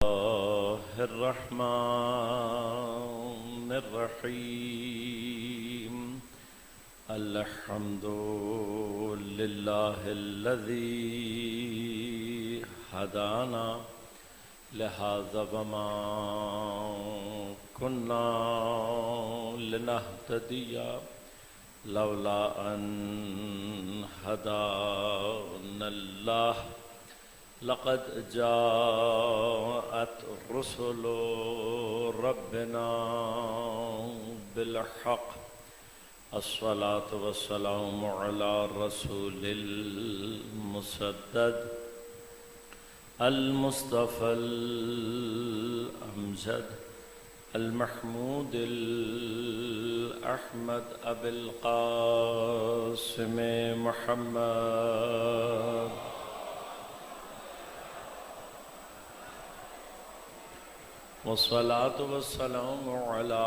الله الرحمن الرحيم الحمد لله الذي هدانا لهذا وما كنا لنهتدي لولا أن هدانا الله لقد جاءت رسل ربنا بالحق الصلاة والسلام على الرسول المسدد المصطفى الأمجد المحمود الأحمد أبي القاسم محمد والصلاة والسلام على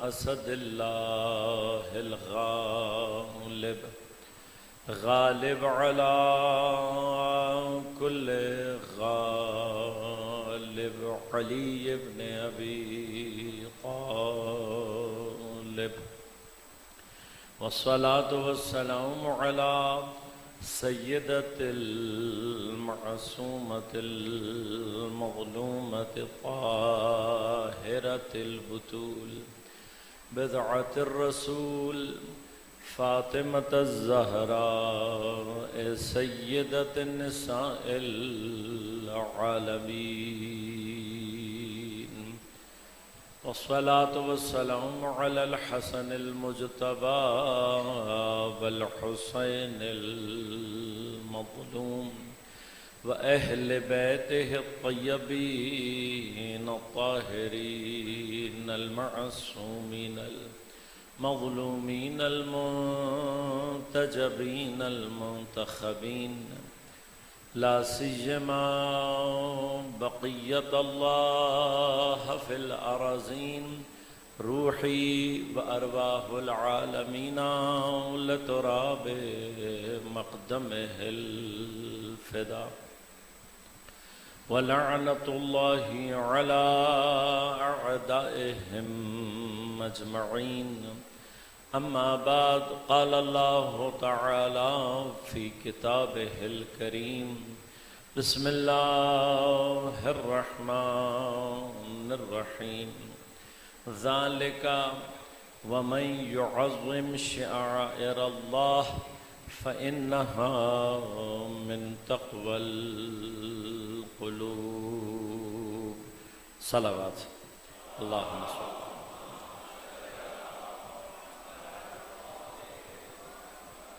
أسد الله الغالب غالب على كل غالب علي بن أبي طالب والصلاة والسلام على سيدة المعصومة المظلومة الطاهرة البتول بضعة الرسول فاطمة الزهراء سيدة النساء العالمين والصلاة والسلام على الحسن المجتبى والحسين المظلوم وأهل بيته الطيبين الطاهرين المعصومين المظلومين المنتجبين المنتخبين لا سيما بقية الله في الأراضين روحي وأرواح العالمين لتراب مقدمه الفدا ولعنة الله على أعدائهم أجمعين أما بعد قال الله تعالى في كتابه الكريم بسم الله الرحمن الرحيم ذلك ومن يعظم شعائر الله فإنها من تقوى القلوب صلوات اللهم صل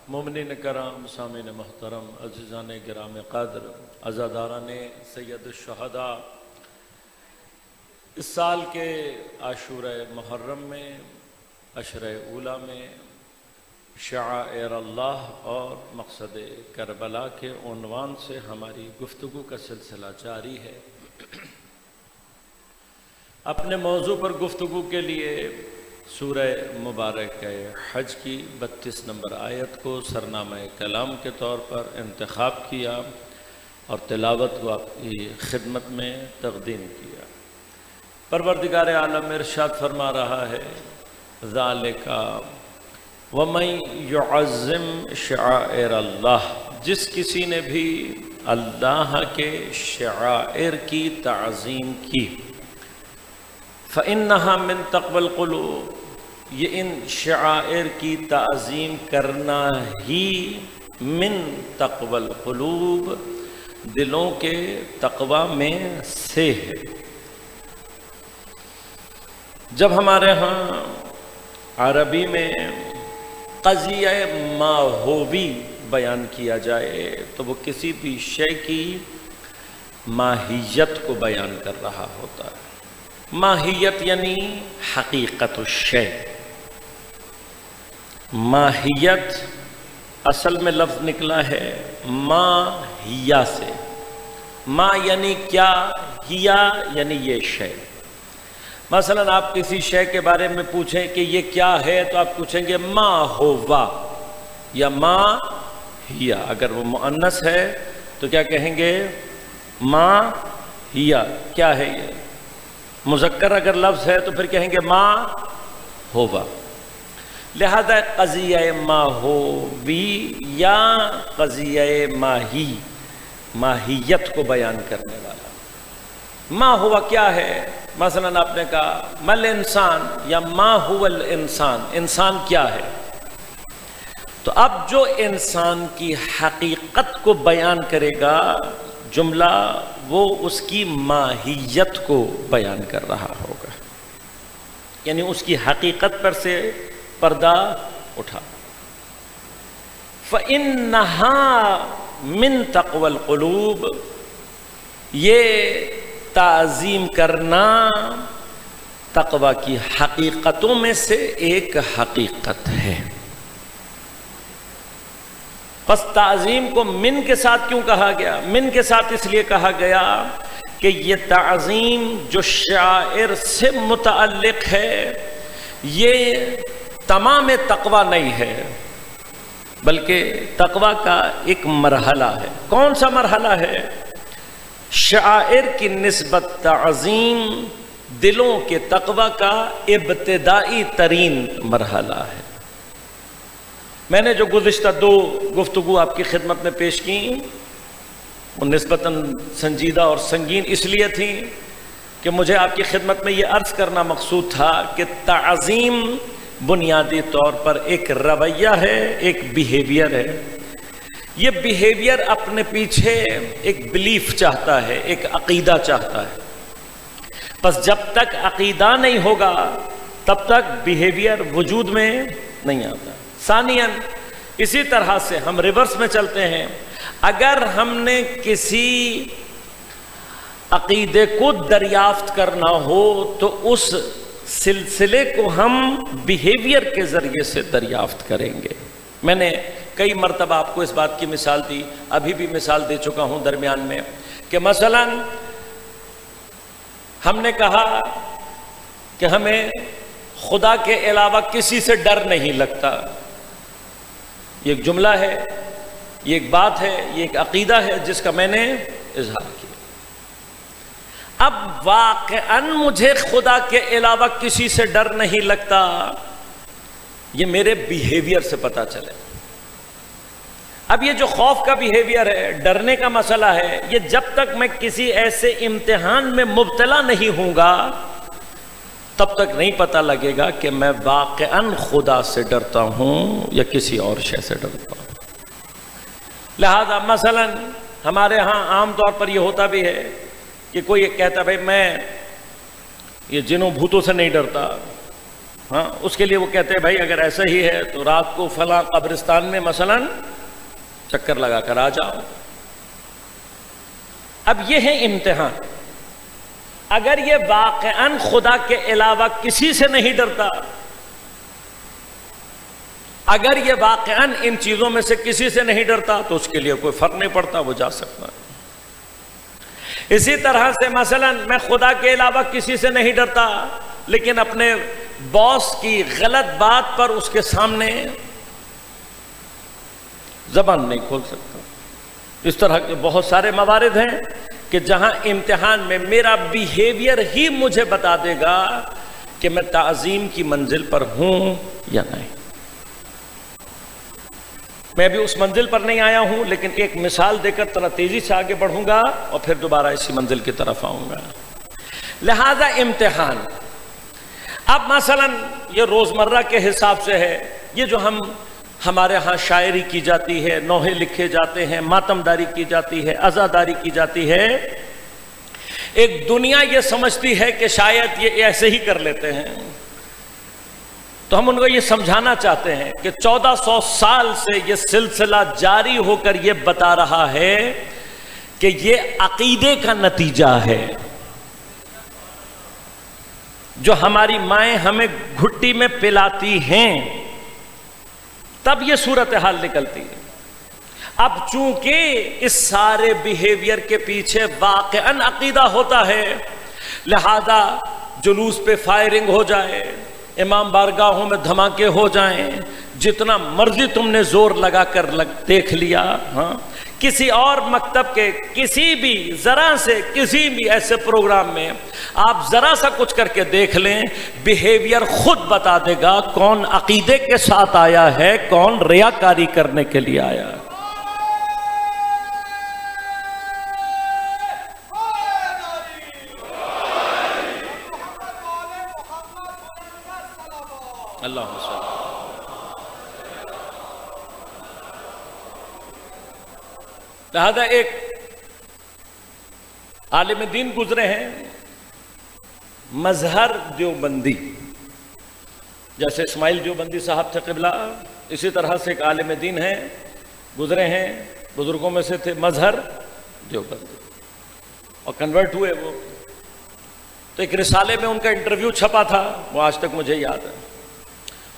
مومنین کرام سامعین محترم عزیزان گرام قدر عزاداران سید الشہداء اس سال کے عاشورہ محرم میں عشرہ اولیٰ میں شعائر اللہ اور مقصد کربلا کے عنوان سے ہماری گفتگو کا سلسلہ جاری ہے۔ اپنے موضوع پر گفتگو کے لیے سورہ مبارک حج کی 32 نمبر آیت کو سرنامہ کلام کے طور پر انتخاب کیا اور تلاوت کو آپ کی خدمت میں تقدیم کیا۔ پروردگار عالم ارشاد فرما رہا ہے ذالک ومن یعظم شعائر اللہ، جس کسی نے بھی اللہ کے شعائر کی تعظیم کی، فإنہا من تقوی القلوب، یہ ان شعائر کی تعظیم کرنا ہی من تقوی القلوب دلوں کے تقوی میں سے ہے۔ جب ہمارے ہاں عربی میں قضیہ ماہوی بیان کیا جائے تو وہ کسی بھی شے کی ماہیت کو بیان کر رہا ہوتا ہے۔ ماہیت یعنی حقیقت الشے۔ ماہیت اصل میں لفظ نکلا ہے ماہیہ سے۔ ما یعنی کیا، ہیا یعنی یہ شے۔ مثلا آپ کسی شے کے بارے میں پوچھیں کہ یہ کیا ہے تو آپ پوچھیں گے ما ہوا یا ما ہیا۔ اگر وہ مؤنث ہے تو کیا کہیں گے ما ہیا کیا ہے یہ؟ مذکر اگر لفظ ہے تو پھر کہیں گے ما ہوا، لہذا قضیہ ما ہو بھی یا قضیہ ماہی، ماہیت کو بیان کرنے والا۔ ما ہوا کیا ہے؟ مثلا آپ نے کہا مل انسان یا ما هو الانسان، انسان کیا ہے؟ تو اب جو انسان کی حقیقت کو بیان کرے گا جملہ، وہ اس کی ماہیت کو بیان کر رہا ہوگا، یعنی اس کی حقیقت پر سے پردہ اٹھا۔ فَإِنَّهَا مِن تَقْوَى الْقُلُوبِ، یہ تعظیم کرنا تقوی کی حقیقتوں میں سے ایک حقیقت ہے۔ پس تعظیم کو من کے ساتھ کیوں کہا گیا؟ من کے ساتھ اس لیے کہا گیا کہ یہ تعظیم جو شاعر سے متعلق ہے یہ تمام تقوی نہیں ہے، بلکہ تقوی کا ایک مرحلہ ہے۔ کون سا مرحلہ ہے؟ شاعر کی نسبت تعظیم دلوں کے تقوی کا ابتدائی ترین مرحلہ ہے۔ میں نے جو گزشتہ 2 گفتگو آپ کی خدمت میں پیش کی وہ نسبتاً سنجیدہ اور سنگین اس لیے تھی کہ مجھے آپ کی خدمت میں یہ عرض کرنا مقصود تھا کہ تعظیم بنیادی طور پر ایک رویہ ہے، ایک بیہیویئر ہے۔ یہ بیہیویئر اپنے پیچھے ایک بلیف چاہتا ہے، ایک عقیدہ چاہتا ہے۔ پس جب تک عقیدہ نہیں ہوگا تب تک بیہیویئر وجود میں نہیں آتا۔ ثانیاً اسی طرح سے ہم ریورس میں چلتے ہیں، اگر ہم نے کسی عقیدے کو دریافت کرنا ہو تو اس سلسلے کو ہم بیہیویئر کے ذریعے سے دریافت کریں گے۔ میں نے کئی مرتبہ آپ کو اس بات کی مثال دی، ابھی بھی مثال دے چکا ہوں درمیان میں، کہ مثلا ہم نے کہا کہ ہمیں خدا کے علاوہ کسی سے ڈر نہیں لگتا۔ یہ ایک جملہ ہے، یہ ایک بات ہے، یہ ایک عقیدہ ہے جس کا میں نے اظہار کیا۔ اب واقعاً مجھے خدا کے علاوہ کسی سے ڈر نہیں لگتا، یہ میرے بیہیویئر سے پتہ چلے۔ اب یہ جو خوف کا بیہیویئر ہے، ڈرنے کا مسئلہ ہے، یہ جب تک میں کسی ایسے امتحان میں مبتلا نہیں ہوں گا تب تک نہیں پتہ لگے گا کہ میں واقعاً خدا سے ڈرتا ہوں یا کسی اور شے سے ڈرتا ہوں۔ لہذا مثلا ہمارے ہاں عام طور پر یہ ہوتا بھی ہے کہ کوئی یہ کہتا ہے بھائی میں یہ جنوں بھوتوں سے نہیں ڈرتا، ہاں اس کے لیے وہ کہتے ہیں بھائی اگر ایسا ہی ہے تو رات کو فلاں قبرستان میں مثلا چکر لگا کر آ جاؤ۔ اب یہ ہے امتحان۔ اگر یہ واقعاً خدا کے علاوہ کسی سے نہیں ڈرتا، اگر یہ واقعاً ان چیزوں میں سے کسی سے نہیں ڈرتا تو اس کے لیے کوئی فرق نہیں پڑتا، وہ جا سکتا۔ اسی طرح سے مثلا میں خدا کے علاوہ کسی سے نہیں ڈرتا لیکن اپنے باس کی غلط بات پر اس کے سامنے زبان نہیں کھول سکتا۔ اس طرح کے بہت سارے موارد ہیں کہ جہاں امتحان میں میرا بیہیویئر ہی مجھے بتا دے گا کہ میں تعظیم کی منزل پر ہوں یا نہیں۔ میں بھی اس منزل پر نہیں آیا ہوں لیکن ایک مثال دے کر تھوڑا تیزی سے آگے بڑھوں گا اور پھر دوبارہ اسی منزل کی طرف آؤں گا۔ لہذا امتحان، اب مثلا یہ روزمرہ کے حساب سے ہے، یہ جو ہمارے ہاں شاعری کی جاتی ہے، نوحے لکھے جاتے ہیں، ماتم داری کی جاتی ہے، عزاداری کی جاتی ہے، ایک دنیا یہ سمجھتی ہے کہ شاید یہ ایسے ہی کر لیتے ہیں، تو ہم ان کو یہ سمجھانا چاہتے ہیں کہ 1400 سال سے یہ سلسلہ جاری ہو کر یہ بتا رہا ہے کہ یہ عقیدے کا نتیجہ ہے۔ جو ہماری مائیں ہمیں گھٹی میں پلاتی ہیں تب یہ صورتحال نکلتی ہے۔ اب چونکہ اس سارے بیہیویئر کے پیچھے واقعاً عقیدہ ہوتا ہے، لہذا جلوس پہ فائرنگ ہو جائے، امام بارگاہوں میں دھماکے ہو جائیں، جتنا مرضی تم نے زور لگا کر دیکھ لیا، ہاں کسی اور مکتب کے کسی بھی ذرا سے کسی بھی ایسے پروگرام میں آپ ذرا سا کچھ کر کے دیکھ لیں، بیہیویئر خود بتا دے گا کون عقیدے کے ساتھ آیا ہے، کون ریاکاری کرنے کے لیے آیا ہے۔ اللہم صلی اللہ۔ لہذا ایک عالم دین گزرے ہیں مظہر دیوبندی، جیسے اسماعیل دیوبندی صاحب تھے قبلہ، اسی طرح سے ایک عالم دین ہیں گزرے ہیں، بزرگوں میں سے تھے مظہر دیوبندی، اور کنورٹ ہوئے وہ۔ تو ایک رسالے میں ان کا انٹرویو چھپا تھا، وہ آج تک مجھے یاد ہے۔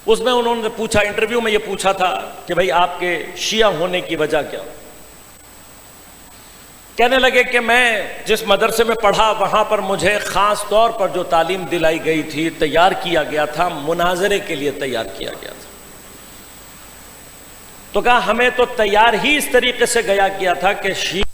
اس میں انہوں نے پوچھا، انٹرویو میں یہ پوچھا تھا کہ بھئی آپ کے شیعہ ہونے کی وجہ کیا؟ کہنے لگے کہ میں جس مدرسے میں پڑھا وہاں پر مجھے خاص طور پر جو تعلیم دلائی گئی تھی، تیار کیا گیا تھا، مناظرے کے لیے تیار کیا گیا تھا۔ تو کہا ہمیں تو تیار ہی اس طریقے سے گیا کیا تھا کہ شیعہ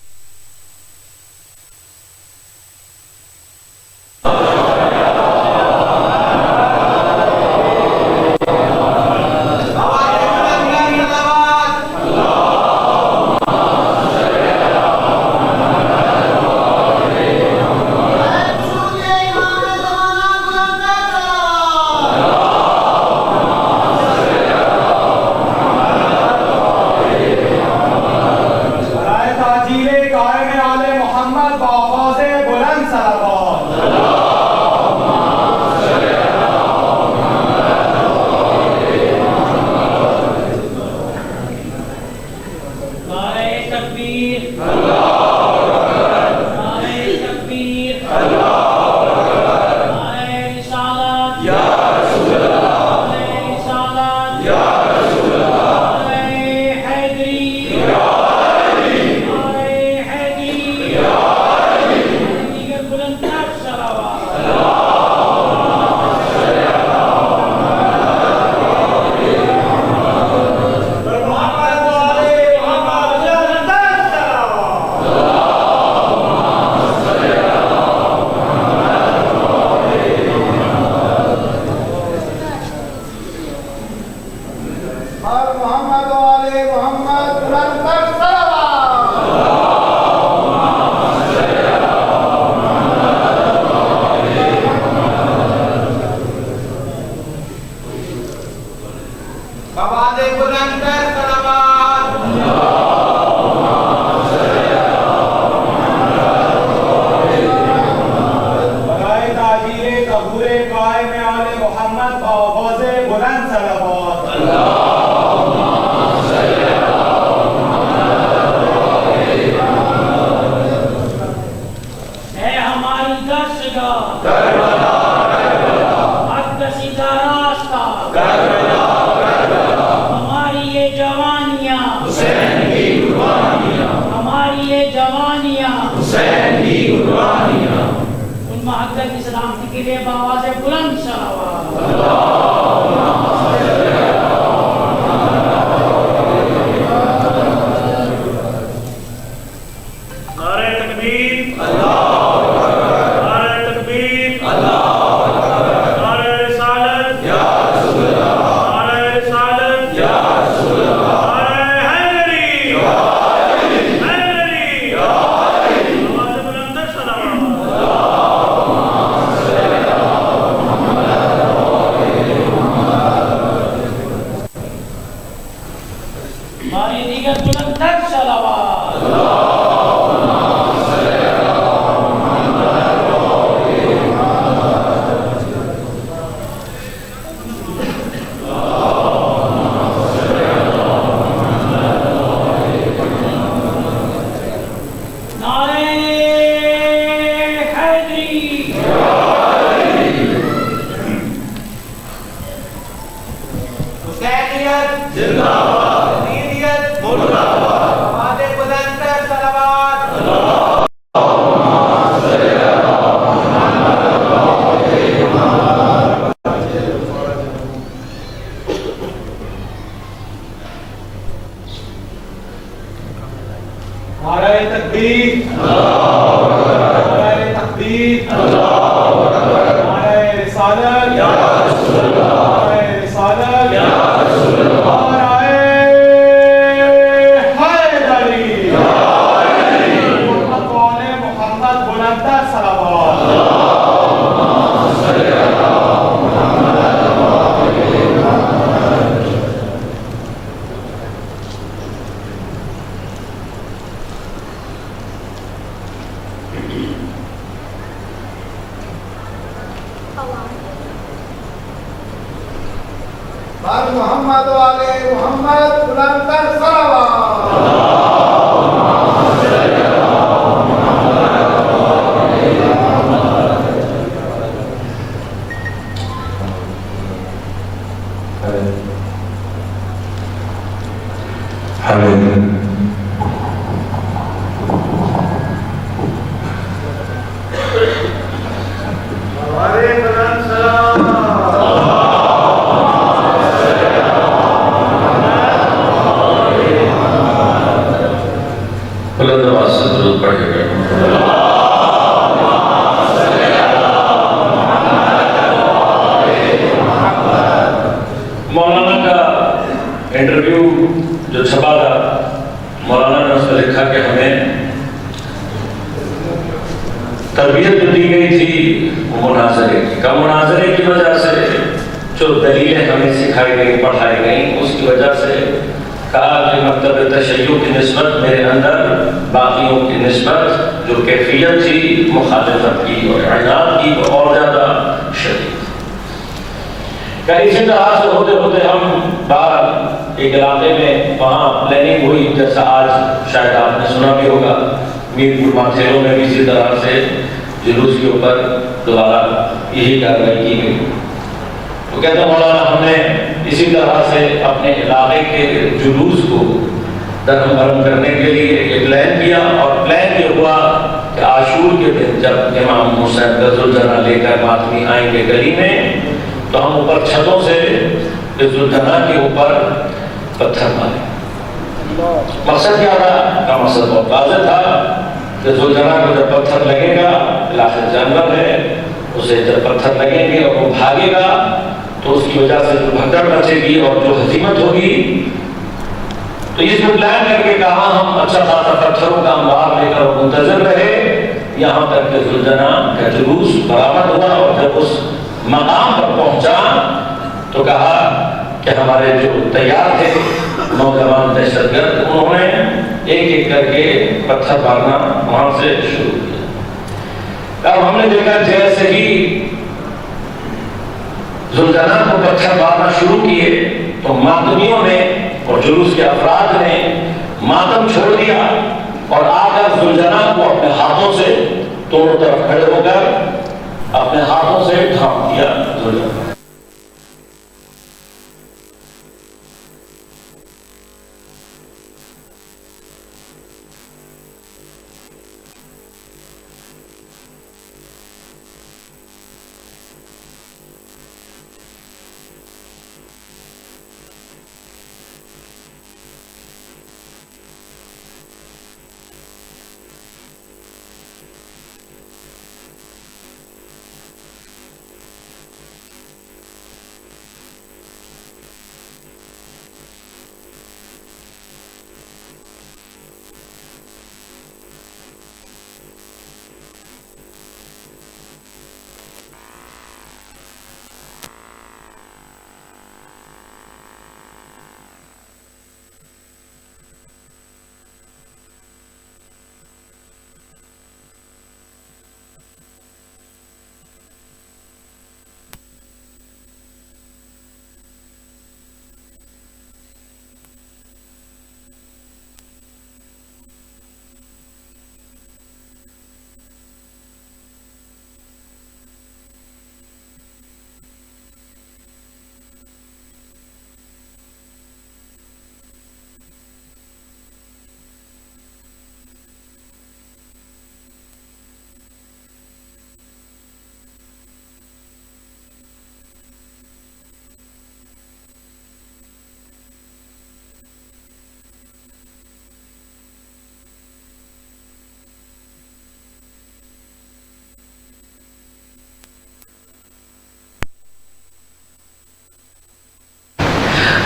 محمد والے محمد بلند تر صلوات مولانا کا انٹرویو جو چھپا تھا، مولانا نے اس میں لکھا کہ ہمیں تربیت جو دی گئی تھی وہ مناظرے کی، مناظرے کی وجہ سے جو دلیلیں ہمیں سکھائی گئی پڑھائی گئیں اس کی وجہ سے کہا کہ مکتب تشیع کی نسبت میرے اندر باقیوں کی نسبت جو کیفیت تھی مخالفت کی اور عناد کی وہ اور زیادہ شدید۔ کہ اسی طرح سے ہوتے ہوتے ہم باہر ایک علاقے میں وہاں پلاننگ ہوئی، جیسا آج شاید آپ نے سنا بھی ہوگا میر پور ماتھیروں میں بھی اسی طرح سے جلوس کے اوپر دوبارہ یہی کارروائی کی گئی۔ وہ کہتے ہیں مولانا ہم نے اسی طرح سے اپنے علاقے کے جلوس کو درہم بھرم کرنے کے لیے یہ پلان کیا، اور پلان یہ ہوا کہ عاشور کے دن جب امام حسین کا زلجنہ لے کر ماتمی آئیں گے گلی میں تو ہم اوپر چھتوں سے زلجنہ کے اوپر پتھر مارے۔ مقصد کیا تھا؟ کا مقصد بہت واضح تھا کہ زلجنہ کو جب پتھر لگے گا، علاقے جانور ہے، اسے جب پتھر لگیں گے اور وہ بھاگے گا تو اس کی وجہ سے جو بھگدڑ مچے گی اور جو ہزیمت ہوگی، تو اس کو پلان کر کے کہا ہم اچھا خاصا پتھروں کا انبار لے کر منتظر رہے یہاں تک کہ زلجنہ کا جلوس برآمد ہوا، اور جب اس مقام پر پہنچا تو کہا کہ ہمارے جو تیار تھے نوجوان دہشت گرد انہوں نے ایک ایک کر کے پتھر مارنا وہاں سے شروع کیا۔ اب ہم نے دیکھا جیسے ہی زلجنہ کو پتھر مارنا شروع کیے تو ماتمیوں نے اور جلوس کے افراد نے ماتم چھوڑ دیا اور آ کر زلجنہ کو اپنے ہاتھوں سے دونوں طرف کھڑے ہو کر اپنے ہاتھوں سے ڈھانپ دیا زلجنہ۔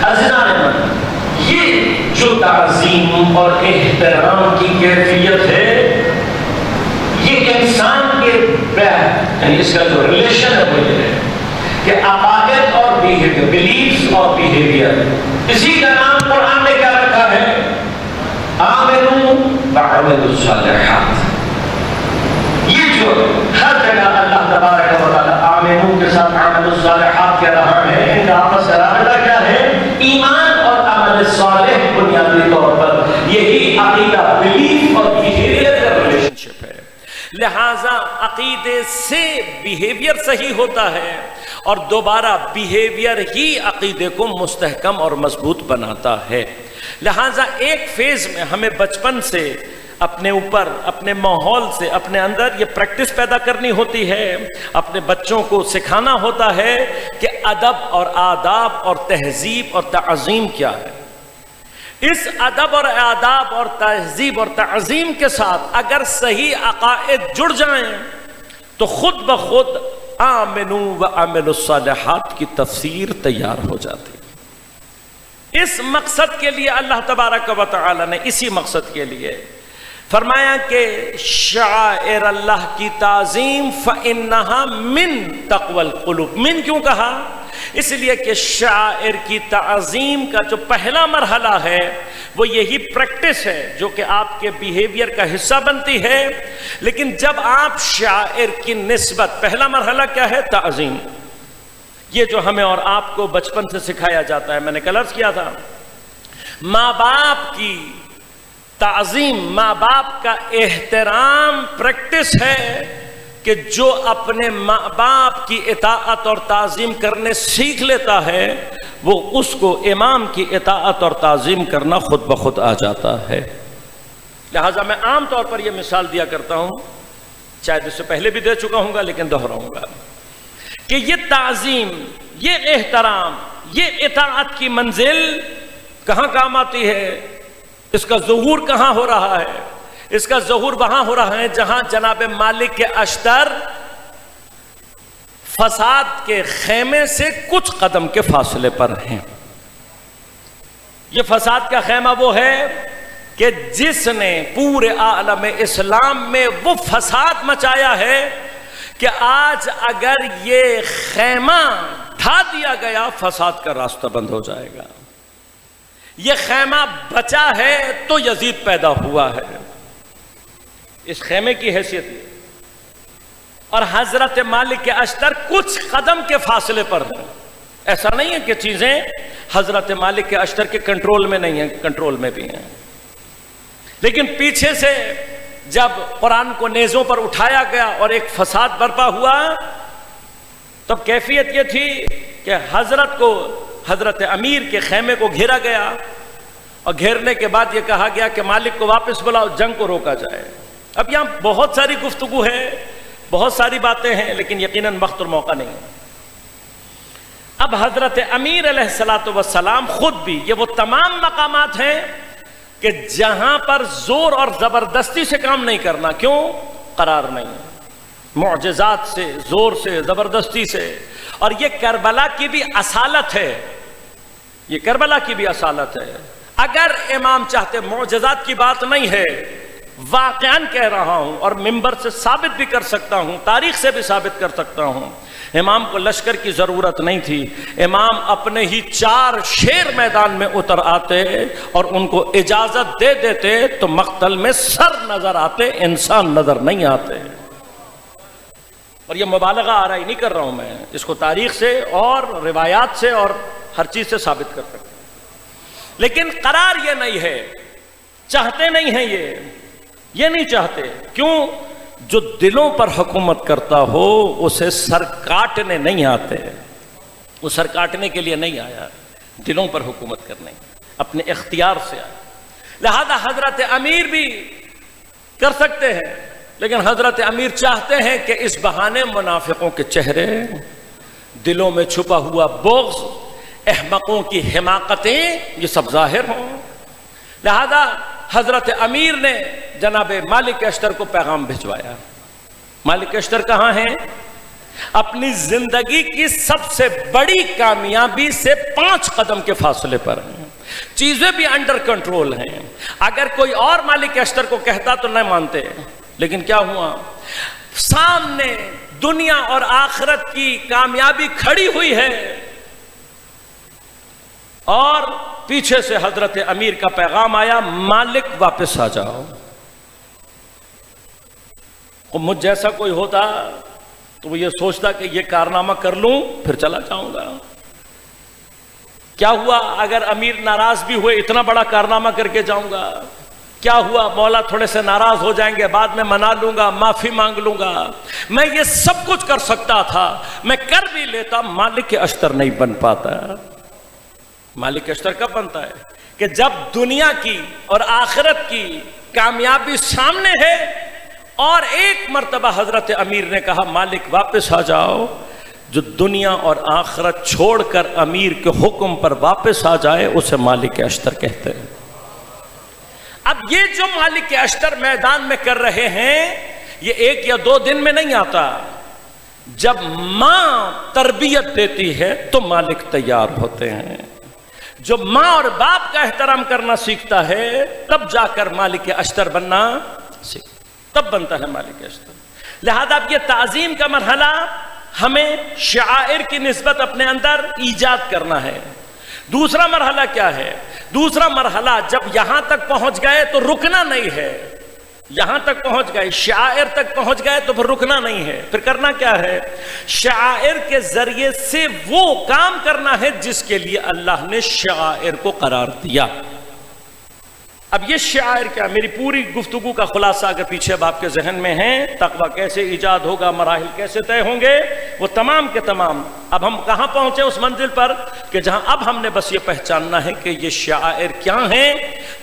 عزیزان، یہ جو تعظیم اور احترام کی کیفیت ہے، یہ انسان کے یعنی اس کا جو ریلیشن ہے وہ یہ ہے کہ عقائد اور بیہیویئر، بلیفز اور بیہیویئر، اسی کا نام قرآن نے کیا رکھا ہے؟ آمنوا وعملوا الصالحات۔ یہ جو ہر جگہ اللہ تبارک و تعالیٰ آمنوا کے ساتھ عملوا الصالحات کہہ رہا ہے، ان کا آپس کا رابطہ کیا ہے؟ ایمان اور عمل صالح بنیادی طور پر یہی عقیدہ، بلیف اور بیہیویئر کا ریلیشن شپ ہے۔ لہٰذا عقیدے سے بیہیویئر صحیح ہوتا ہے، اور دوبارہ بیہیویئر ہی عقیدے کو مستحکم اور مضبوط بناتا ہے۔ لہٰذا ایک فیز میں ہمیں بچپن سے اپنے اوپر، اپنے ماحول سے، اپنے اندر یہ پریکٹس پیدا کرنی ہوتی ہے، اپنے بچوں کو سکھانا ہوتا ہے کہ ادب اور آداب اور تہذیب اور تعظیم کیا ہے۔ اس ادب اور آداب اور تہذیب اور تعظیم کے ساتھ اگر صحیح عقائد جڑ جائیں تو خود بخود آمنوا وعملوا الصالحات کی تفسیر تیار ہو جاتی ہے۔ اس مقصد کے لیے اللہ تبارک و تعالی نے اسی مقصد کے لیے فرمایا کہ شعائر اللہ کی تعظیم فإنها من تقوی القلوب۔ من کیوں کہا؟ اس لیے کہ شعائر کی تعظیم کا جو پہلا مرحلہ ہے وہ یہی پریکٹس ہے جو کہ آپ کے بیہیویئر کا حصہ بنتی ہے، لیکن جب آپ شعائر کی نسبت، پہلا مرحلہ کیا ہے؟ تعظیم۔ یہ جو ہمیں اور آپ کو بچپن سے سکھایا جاتا ہے، میں نے کل عرض کیا تھا، ماں باپ کی تعظیم، ماں باپ کا احترام پریکٹس ہے کہ جو اپنے ماں باپ کی اطاعت اور تعظیم کرنے سیکھ لیتا ہے وہ اس کو امام کی اطاعت اور تعظیم کرنا خود بخود آ جاتا ہے۔ لہٰذا میں عام طور پر یہ مثال دیا کرتا ہوں، شاید اس سے پہلے بھی دے چکا ہوں گا لیکن دہراؤں گا، کہ یہ تعظیم، یہ احترام، یہ اطاعت کی منزل کہاں کام آتی ہے؟ اس کا ظہور کہاں ہو رہا ہے؟ اس کا ظہور وہاں ہو رہا ہے جہاں جناب مالک کے اشتر فساد کے خیمے سے کچھ قدم کے فاصلے پر ہیں۔ یہ فساد کا خیمہ وہ ہے کہ جس نے پورے عالم اسلام میں وہ فساد مچایا ہے کہ آج اگر یہ خیمہ ڈھا دیا گیا فساد کا راستہ بند ہو جائے گا۔ یہ خیمہ بچا ہے تو یزید پیدا ہوا ہے، اس خیمے کی حیثیت یہ۔ اور حضرت مالک کے اشتر کچھ قدم کے فاصلے پر ہیں۔ ایسا نہیں ہے کہ چیزیں حضرت مالک کے اشتر کے کنٹرول میں نہیں ہیں، کنٹرول میں بھی ہیں، لیکن پیچھے سے جب قرآن کو نیزوں پر اٹھایا گیا اور ایک فساد برپا ہوا تب کیفیت یہ تھی کہ حضرت امیر کے خیمے کو گھیرا گیا، اور گھیرنے کے بعد یہ کہا گیا کہ مالک کو واپس بلاؤ، جنگ کو روکا جائے۔ اب یہاں بہت ساری گفتگو ہے، بہت ساری باتیں ہیں، لیکن یقیناً وقت اور موقع نہیں ہے۔ اب حضرت امیر علیہ السلام خود بھی، یہ وہ تمام مقامات ہیں کہ جہاں پر زور اور زبردستی سے کام نہیں کرنا۔ کیوں؟ قرار نہیں، معجزات سے، زور سے، زبردستی سے۔ اور یہ کربلا کی بھی اصالت ہے، یہ کربلا کی بھی اصالت ہے۔ اگر امام چاہتے، معجزات کی بات نہیں ہے، واقعاً کہہ رہا ہوں اور منبر سے ثابت بھی کر سکتا ہوں، تاریخ سے بھی ثابت کر سکتا ہوں، امام کو لشکر کی ضرورت نہیں تھی۔ امام اپنے ہی 4 شیر میدان میں اتر آتے اور ان کو اجازت دے دیتے تو مقتل میں سر نظر آتے، انسان نظر نہیں آتے۔ اور یہ مبالغہ آرائی نہیں کر رہا ہوں میں، اس کو تاریخ سے اور روایات سے اور ہر چیز سے ثابت کر سکتا ہوں۔ لیکن قرار یہ نہیں ہے، چاہتے نہیں ہیں، یہ نہیں چاہتے۔ کیوں؟ جو دلوں پر حکومت کرتا ہو اسے سر کاٹنے نہیں آتے، وہ سر کاٹنے کے لیے نہیں آیا، دلوں پر حکومت کرنے، اپنے اختیار سے آیا۔ لہذا حضرت امیر بھی کر سکتے ہیں، لیکن حضرت امیر چاہتے ہیں کہ اس بہانے منافقوں کے چہرے، دلوں میں چھپا ہوا بغض، احمقوں کی حماقتیں، یہ سب ظاہر ہوں۔ لہذا حضرت امیر نے جناب مالک اشتر کو پیغام بھجوایا۔ مالک اشتر کہاں ہیں؟ اپنی زندگی کی سب سے بڑی کامیابی سے 5 قدم کے فاصلے پر ہیں، چیزیں بھی انڈر کنٹرول ہیں۔ اگر کوئی اور مالک اشتر کو کہتا تو نہ مانتے، لیکن کیا ہوا، سامنے دنیا اور آخرت کی کامیابی کھڑی ہوئی ہے اور پیچھے سے حضرت امیر کا پیغام آیا، مالک واپس آ جاؤ۔ مجھ جیسا کوئی ہوتا تو وہ یہ سوچتا کہ یہ کارنامہ کر لوں پھر چلا جاؤں گا۔ کیا ہوا اگر امیر ناراض بھی ہوئے، اتنا بڑا کارنامہ کر کے جاؤں گا؟ کیا ہوا مولا تھوڑے سے ناراض ہو جائیں گے، بعد میں منا لوں گا، معافی مانگ لوں گا۔ میں یہ سب کچھ کر سکتا تھا، میں کر بھی لیتا، مالک اشتر نہیں بن پاتا۔ مالک اشتر کب بنتا ہے؟ کہ جب دنیا کی اور آخرت کی کامیابی سامنے ہے اور ایک مرتبہ حضرت امیر نے کہا مالک واپس آ جاؤ۔ جو دنیا اور آخرت چھوڑ کر امیر کے حکم پر واپس آ جائے اسے مالک اشتر کہتے ہیں۔ اب یہ جو مالک اشتر میدان میں کر رہے ہیں یہ 1 یا 2 دن میں نہیں آتا۔ جب ماں تربیت دیتی ہے تو مالک تیار ہوتے ہیں۔ جو ماں اور باپ کا احترام کرنا سیکھتا ہے تب جا کر مالک اشتر بننا سیکھتا، تب بنتا ہے مالک اشتر۔ لہذا اب یہ تعظیم کا مرحلہ ہمیں شعائر کی نسبت اپنے اندر ایجاد کرنا ہے۔ دوسرا مرحلہ کیا ہے؟ دوسرا مرحلہ جب یہاں تک پہنچ گئے تو رکنا نہیں ہے۔ یہاں تک پہنچ گئے، شعائر تک پہنچ گئے تو پھر رکنا نہیں ہے۔ پھر کرنا کیا ہے؟ شعائر کے ذریعے سے وہ کام کرنا ہے جس کے لیے اللہ نے شعائر کو قرار دیا۔ اب یہ شعائر کیا؟ میری پوری گفتگو کا خلاصہ اگر پیچھے اب آپ کے ذہن میں ہیں، تقویٰ کیسے ایجاد ہوگا، مراحل کیسے طے ہوں گے، وہ تمام کے تمام۔ اب ہم کہاں پہنچے اس منزل پر کہ جہاں اب ہم نے بس یہ پہچاننا ہے کہ یہ شعائر کیا ہیں،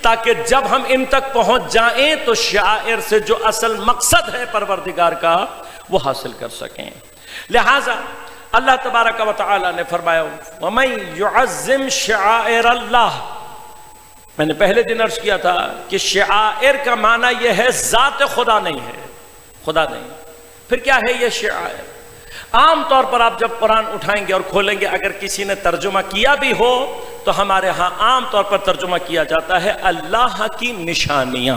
تاکہ جب ہم ان تک پہنچ جائیں تو شعائر سے جو اصل مقصد ہے پروردگار کا وہ حاصل کر سکیں۔ لہٰذا اللہ تبارک و تعالی نے فرمایا وَمَن يُعَظِّمْ شَعَائِرَ اللَّهِ۔ میں نے پہلے دن عرض کیا تھا کہ شعائر کا معنی یہ ہے ذات خدا نہیں ہے، خدا نہیں۔ پھر کیا ہے یہ شعائر؟ عام طور پر آپ جب قرآن اٹھائیں گے اور کھولیں گے، اگر کسی نے ترجمہ کیا بھی ہو تو ہمارے ہاں عام طور پر ترجمہ کیا جاتا ہے اللہ کی نشانیاں۔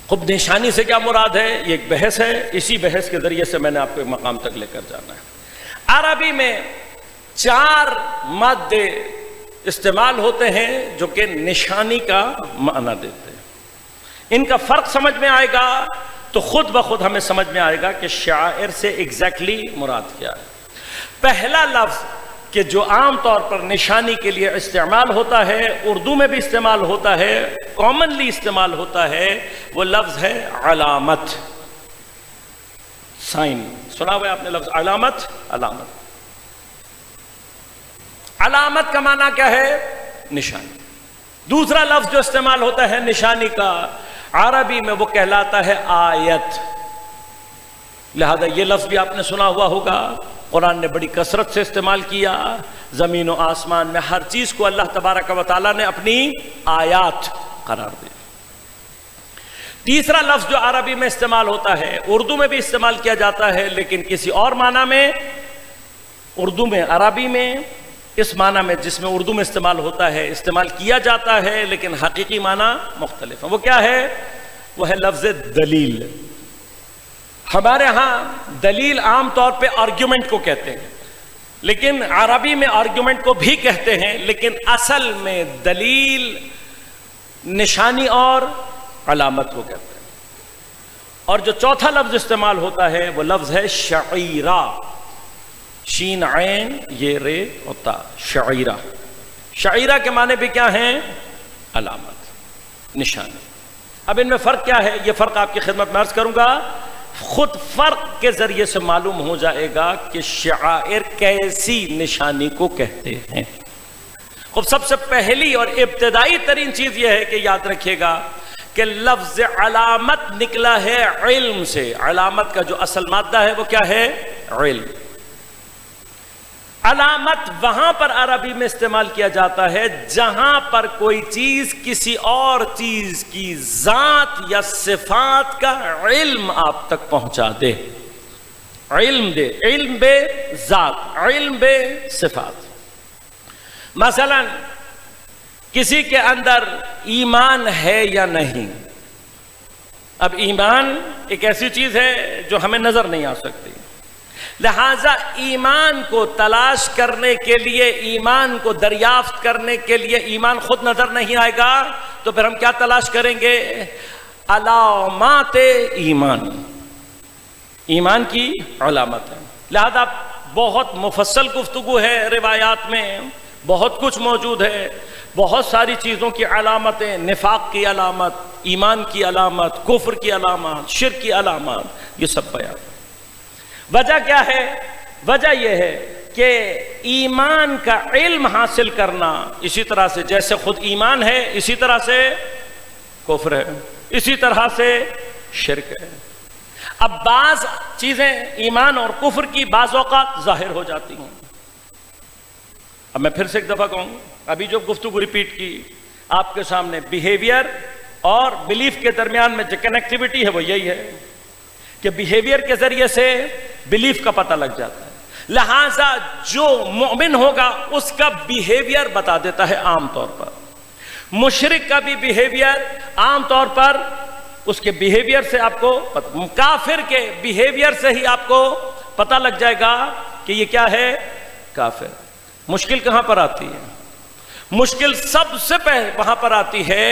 خود نشانی سے کیا مراد ہے یہ ایک بحث ہے، اسی بحث کے ذریعے سے میں نے آپ کو ایک مقام تک لے کر جانا ہے۔ عربی میں 4 مادے استعمال ہوتے ہیں جو کہ نشانی کا معنی دیتے ہیں۔ ان کا فرق سمجھ میں آئے گا تو خود بخود ہمیں سمجھ میں آئے گا کہ شاعر سے ایگزیکٹلی مراد کیا ہے۔ پہلا لفظ کہ جو عام طور پر نشانی کے لیے استعمال ہوتا ہے، اردو میں بھی استعمال ہوتا ہے، کامنلی استعمال ہوتا ہے، وہ لفظ ہے علامت، سائن۔ سنا ہوا ہے آپ نے لفظ علامت؟ علامت، علامت کا معنی کیا ہے؟ نشانی۔ دوسرا لفظ جو استعمال ہوتا ہے نشانی کا عربی میں وہ کہلاتا ہے آیت۔ لہذا یہ لفظ بھی آپ نے سنا ہوا ہوگا، قرآن نے بڑی کثرت سے استعمال کیا۔ زمین و آسمان میں ہر چیز کو اللہ تبارک و تعالیٰ نے اپنی آیات قرار دی۔ تیسرا لفظ جو عربی میں استعمال ہوتا ہے، اردو میں بھی استعمال کیا جاتا ہے لیکن کسی اور معنی میں، اردو میں عربی میں اس معنی میں جس میں اردو میں استعمال ہوتا ہے استعمال کیا جاتا ہے، لیکن حقیقی معنی مختلف ہے۔ وہ کیا ہے؟ وہ ہے لفظ دلیل۔ ہمارے ہاں دلیل عام طور پہ آرگیومنٹ کو کہتے ہیں، لیکن عربی میں آرگیومنٹ کو بھی کہتے ہیں، لیکن اصل میں دلیل نشانی اور علامت کو کہتے ہیں۔ اور جو چوتھا لفظ استعمال ہوتا ہے وہ لفظ ہے شعیرہ، شین عین یہ رے ہوتا، شعیرہ۔ شعیرہ کے معنی بھی کیا ہیں؟ علامت، نشانی۔ اب ان میں فرق کیا ہے؟ یہ فرق آپ کی خدمت میں عرض کروں گا، خود فرق کے ذریعے سے معلوم ہو جائے گا کہ شعائر کیسی نشانی کو کہتے ہیں۔ خب سب سے پہلی اور ابتدائی ترین چیز یہ ہے کہ یاد رکھیے گا کہ لفظ علامت نکلا ہے علم سے۔ علامت کا جو اصل مادہ ہے وہ کیا ہے؟ علم۔ علامت وہاں پر عربی میں استعمال کیا جاتا ہے جہاں پر کوئی چیز کسی اور چیز کی ذات یا صفات کا علم آپ تک پہنچا دے۔ علم دے، علم بے ذات، علم بے صفات۔ مثلا کسی کے اندر ایمان ہے یا نہیں؟ اب ایمان ایک ایسی چیز ہے جو ہمیں نظر نہیں آ سکتی، لہذا ایمان کو تلاش کرنے کے لیے، ایمان کو دریافت کرنے کے لیے ایمان خود نظر نہیں آئے گا تو پھر ہم کیا تلاش کریں گے؟ علامات ایمان، ایمان کی علامت ہے۔ لہذا بہت مفصل گفتگو ہے، روایات میں بہت کچھ موجود ہے، بہت ساری چیزوں کی علامتیں، نفاق کی علامت، ایمان کی علامت، کفر کی علامت، شرک کی علامت، یہ سب بیان۔ وجہ کیا ہے؟ وجہ یہ ہے کہ ایمان کا علم حاصل کرنا، اسی طرح سے جیسے خود ایمان ہے اسی طرح سے کفر ہے، اسی طرح سے شرک ہے۔ اب بعض چیزیں ایمان اور کفر کی بعض اوقات ظاہر ہو جاتی ہیں۔ اب میں پھر سے ایک دفعہ کہوں، ابھی جو گفتگو ریپیٹ کی آپ کے سامنے، بیہیویئر اور بلیف کے درمیان میں جو کنیکٹیوٹی ہے وہ یہی ہے کہ بیہیویئر کے ذریعے سے بلیف کا پتہ لگ جاتا ہے، لہذا جو مومن ہوگا اس کا بیہیویئر بتا دیتا ہے عام طور پر۔ مشرک کا بھی بیہیویئر عام طور پر اس کے بیہیویئر سے آپ کو کافر کے بیہیویئر سے ہی آپ کو پتہ لگ جائے گا کہ یہ کیا ہے؟ کافر۔ مشکل کہاں پر آتی ہے؟ مشکل سب سے پہلے وہاں پر آتی ہے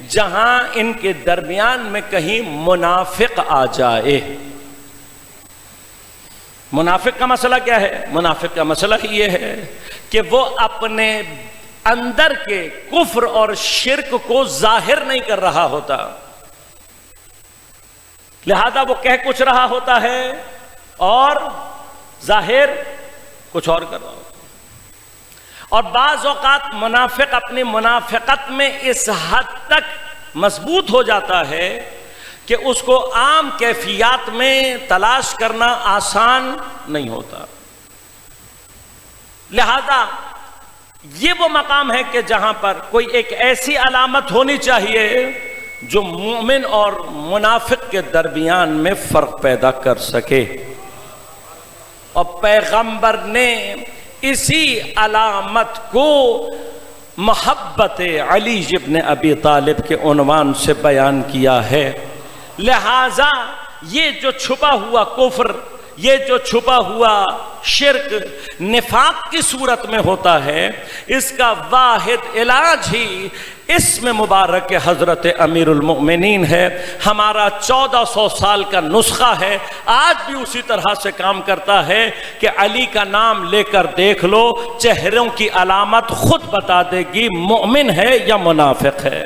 جہاں ان کے درمیان میں کہیں منافق آ جائے۔ منافق کا مسئلہ کیا ہے؟ منافق کا مسئلہ ہی یہ ہے کہ وہ اپنے اندر کے کفر اور شرک کو ظاہر نہیں کر رہا ہوتا، لہذا وہ کہہ کچھ رہا ہوتا ہے اور ظاہر کچھ اور کر رہا ہوتا ہے۔ اور بعض اوقات منافق اپنی منافقت میں اس حد تک مضبوط ہو جاتا ہے کہ اس کو عام کیفیات میں تلاش کرنا آسان نہیں ہوتا، لہذا یہ وہ مقام ہے کہ جہاں پر کوئی ایک ایسی علامت ہونی چاہیے جو مومن اور منافق کے درمیان میں فرق پیدا کر سکے، اور پیغمبر نے اسی علامت کو محبت علی ابن ابی طالب کے عنوان سے بیان کیا ہے۔ لہذا یہ جو چھپا ہوا کفر، یہ جو چھپا ہوا شرک نفاق کی صورت میں ہوتا ہے، اس کا واحد علاج ہی اسم مبارک حضرت امیر المؤمنین ہے۔ ہمارا 1400 سال کا نسخہ ہے، آج بھی اسی طرح سے کام کرتا ہے کہ علی کا نام لے کر دیکھ لو، چہروں کی علامت خود بتا دے گی مومن ہے یا منافق ہے۔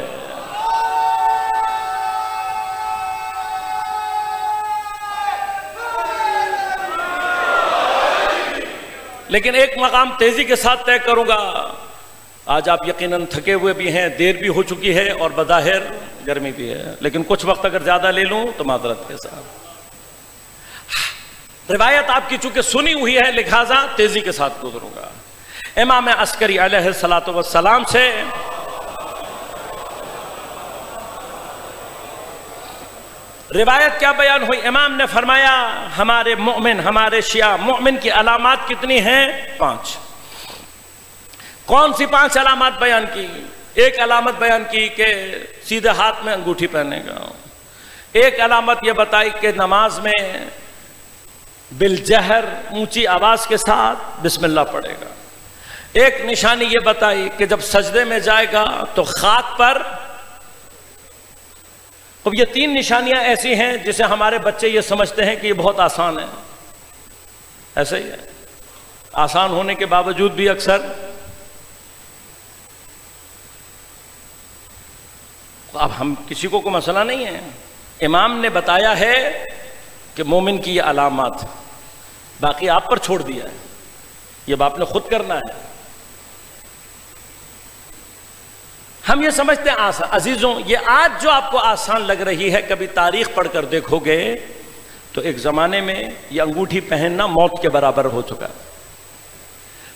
لیکن ایک مقام تیزی کے ساتھ طے کروں گا، آج آپ یقیناً تھکے ہوئے بھی ہیں، دیر بھی ہو چکی ہے اور بظاہر گرمی بھی ہے، لیکن کچھ وقت اگر زیادہ لے لوں تو معذرت کے ساتھ۔ روایت آپ کی چونکہ سنی ہوئی ہے لہذا تیزی کے ساتھ گزروں گا۔ امام عسکری علیہ الصلوۃ والسلام سے روایت کیا بیان ہوئی؟ امام نے فرمایا ہمارے مومن، ہمارے شیعہ مومن کی علامات کتنی ہیں؟ 5۔ کون سی 5 علامات بیان کی؟ ایک علامت بیان کی کہ سیدھے ہاتھ میں انگوٹھی پہنے گا، ایک علامت یہ بتائی کہ نماز میں بالجہر اونچی آواز کے ساتھ بسم اللہ پڑھے گا، ایک نشانی یہ بتائی کہ جب سجدے میں جائے گا تو خاک پر۔ اب یہ 3 نشانیاں ایسی ہیں جسے ہمارے بچے یہ سمجھتے ہیں کہ یہ بہت آسان ہے، ایسا ہی ہے، آسان ہونے کے باوجود بھی اکثر اب ہم کسی کو کوئی مسئلہ نہیں ہے۔ امام نے بتایا ہے کہ مومن کی یہ علامات، باقی آپ پر چھوڑ دیا ہے، یہ آپ نے خود کرنا ہے۔ ہم یہ سمجھتے ہیں آسان، عزیزوں یہ آج جو آپ کو آسان لگ رہی ہے، کبھی تاریخ پڑھ کر دیکھو گے تو ایک زمانے میں یہ انگوٹھی پہننا موت کے برابر ہو چکا،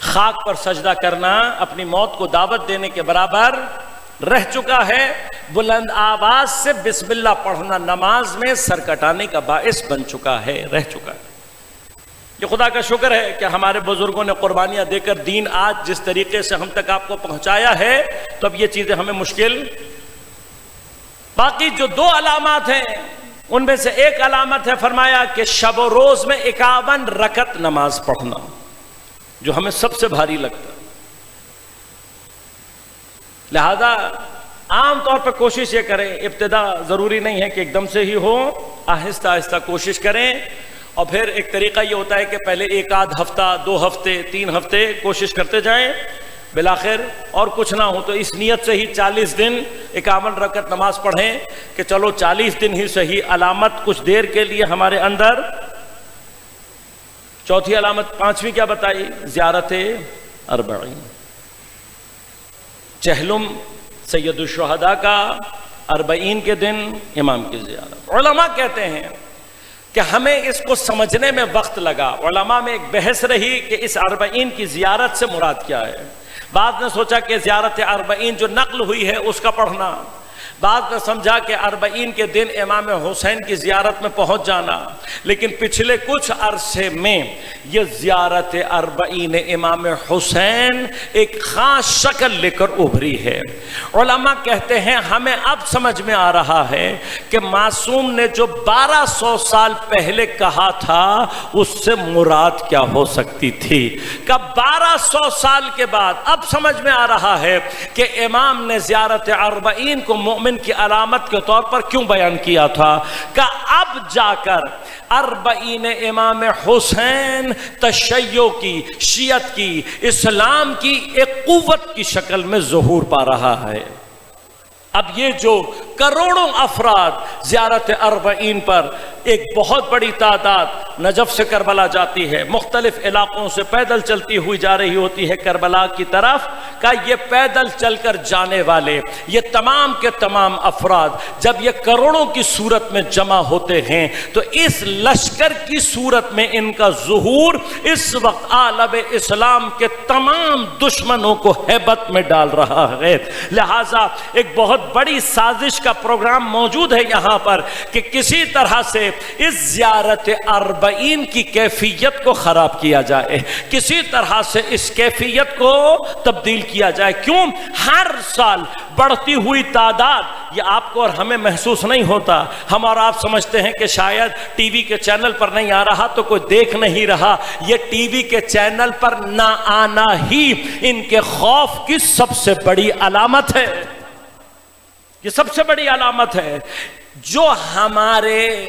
خاک پر سجدہ کرنا اپنی موت کو دعوت دینے کے برابر رہ چکا ہے، بلند آواز سے بسم اللہ پڑھنا نماز میں سر کٹانے کا باعث بن چکا ہے، رہ چکا ہے۔ کہ خدا کا شکر ہے کہ ہمارے بزرگوں نے قربانیاں دے کر دین آج جس طریقے سے ہم تک آپ کو پہنچایا ہے، تو اب یہ چیزیں ہمیں مشکل۔ باقی جو دو علامات ہیں ان میں سے ایک علامت ہے فرمایا کہ شب و روز میں 51 رکعت نماز پڑھنا، جو ہمیں سب سے بھاری لگتا ہے۔ لہذا عام طور پر کوشش یہ کریں، ابتدا ضروری نہیں ہے کہ ایک دم سے ہی ہو، آہستہ آہستہ کوشش کریں، اور پھر ایک طریقہ یہ ہوتا ہے کہ پہلے ایک آدھ ہفتہ، 2 ہفتے، 3 ہفتے کوشش کرتے جائیں، بالآخر اور کچھ نہ ہو تو اس نیت سے ہی 40 دن 51 رکعت نماز پڑھیں کہ چلو 40 دن ہی صحیح، علامت کچھ دیر کے لیے ہمارے اندر۔ چوتھی علامت، 5ویں کیا بتائی؟ زیارت اربعین، چہلم سید الشہداء کا 40 کے دن امام کی زیارت۔ علماء کہتے ہیں کہ ہمیں اس کو سمجھنے میں وقت لگا، علماء میں ایک بحث رہی کہ اس 40 کی زیارت سے مراد کیا ہے۔ بعض نے سوچا کہ زیارت 40 جو نقل ہوئی ہے اس کا پڑھنا، بعض نے سمجھا کہ 40 کے دن امام حسین کی زیارت میں پہنچ جانا، لیکن پچھلے کچھ عرصے میں یہ زیارت 40 امام حسین ایک خاص شکل لے کر ابھری ہے۔ علماء کہتے ہیں ہمیں اب سمجھ میں آ رہا ہے کہ معصوم نے جو 1200 سال پہلے کہا تھا اس سے مراد کیا ہو سکتی تھی۔ کہ 1200 سال کے بعد اب سمجھ میں آ رہا ہے کہ امام نے زیارت 40 کو مومن کی علامت کے طور پر کیوں بیان کیا تھا، کہ اب جا کر 40 امام حسین تشیع کی، شیعت کی، اسلام کی ایک قوت کی شکل میں ظہور پا رہا ہے۔ اب یہ جو کروڑوں افراد زیارت 40 پر، ایک بہت بڑی تعداد نجف سے کربلا جاتی ہے، مختلف علاقوں سے پیدل چلتی ہوئی جا رہی ہوتی ہے کربلا کی طرف، کہ یہ پیدل چل کر جانے والے یہ تمام کے تمام افراد جب یہ کروڑوں کی صورت میں جمع ہوتے ہیں تو اس لشکر کی صورت میں ان کا ظہور اس وقت عالم اسلام کے تمام دشمنوں کو ہیبت میں ڈال رہا ہے۔ لہٰذا ایک بہت بڑی سازش کا پروگرام موجود ہے یہاں پر کہ کسی طرح سے اس زیارت 40 کی کیفیت کو خراب کیا جائے، کسی طرح سے اس کیفیت کو تبدیل کیا جائے۔ کیوں؟ ہر سال بڑھتی ہوئی تعداد، یہ آپ کو اور ہمیں محسوس نہیں ہوتا، ہم اور آپ سمجھتے ہیں کہ شاید ٹی وی کے چینل پر نہیں آ رہا تو کوئی دیکھ نہیں رہا، یہ ٹی وی کے چینل پر نہ آنا ہی ان کے خوف کی سب سے بڑی علامت ہے۔ یہ سب سے بڑی علامت ہے۔ جو ہمارے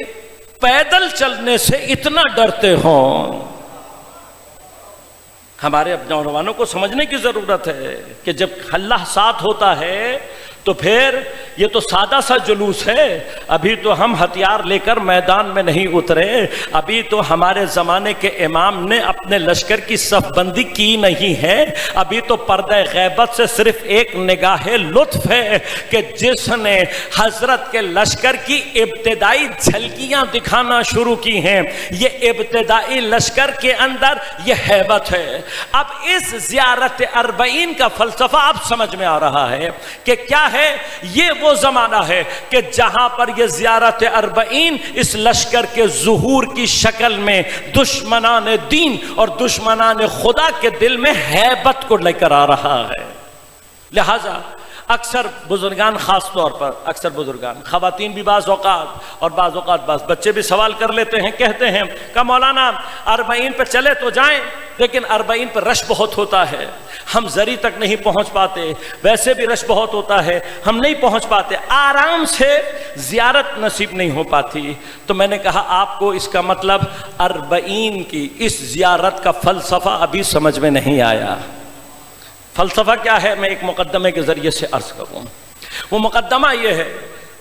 پیدل چلنے سے اتنا ڈرتے ہوں، ہمارے اب نوجوانوں کو سمجھنے کی ضرورت ہے کہ جب اللہ ساتھ ہوتا ہے تو پھر یہ تو سادہ سا جلوس ہے۔ ابھی تو ہم ہتھیار لے کر میدان میں نہیں اترے، ابھی تو ہمارے زمانے کے امام نے اپنے لشکر کی صف بندی کی نہیں ہے، ابھی تو پردہ غیبت سے صرف ایک نگاہ لطف ہے کہ جس نے حضرت کے لشکر کی ابتدائی جھلکیاں دکھانا شروع کی ہیں، یہ ابتدائی لشکر کے اندر یہ ہیبت ہے۔ اب اس زیارت 40 کا فلسفہ اب سمجھ میں آ رہا ہے کہ کیا ہے، یہ وہ زمانہ ہے کہ جہاں پر یہ زیارت 40 اس لشکر کے ظہور کی شکل میں دشمنان دین اور دشمنان خدا کے دل میں ہیبت کو لے کر آ رہا ہے۔ لہذا اکثر بزرگان، خاص طور پر اکثر بزرگان، خواتین بھی بعض اوقات اور بعض اوقات بعض بچے بھی سوال کر لیتے ہیں، کہتے ہیں کہ مولانا 40 پہ چلے تو جائیں، لیکن 40 پہ رش بہت ہوتا ہے، ہم زری تک نہیں پہنچ پاتے، ویسے بھی رش بہت ہوتا ہے، ہم نہیں پہنچ پاتے، آرام سے زیارت نصیب نہیں ہو پاتی۔ تو میں نے کہا آپ کو اس کا مطلب 40 کی اس زیارت کا فلسفہ ابھی سمجھ میں نہیں آیا۔ فلسفہ کیا ہے، میں ایک مقدمے کے ذریعے سے عرض کروں۔ وہ مقدمہ یہ ہے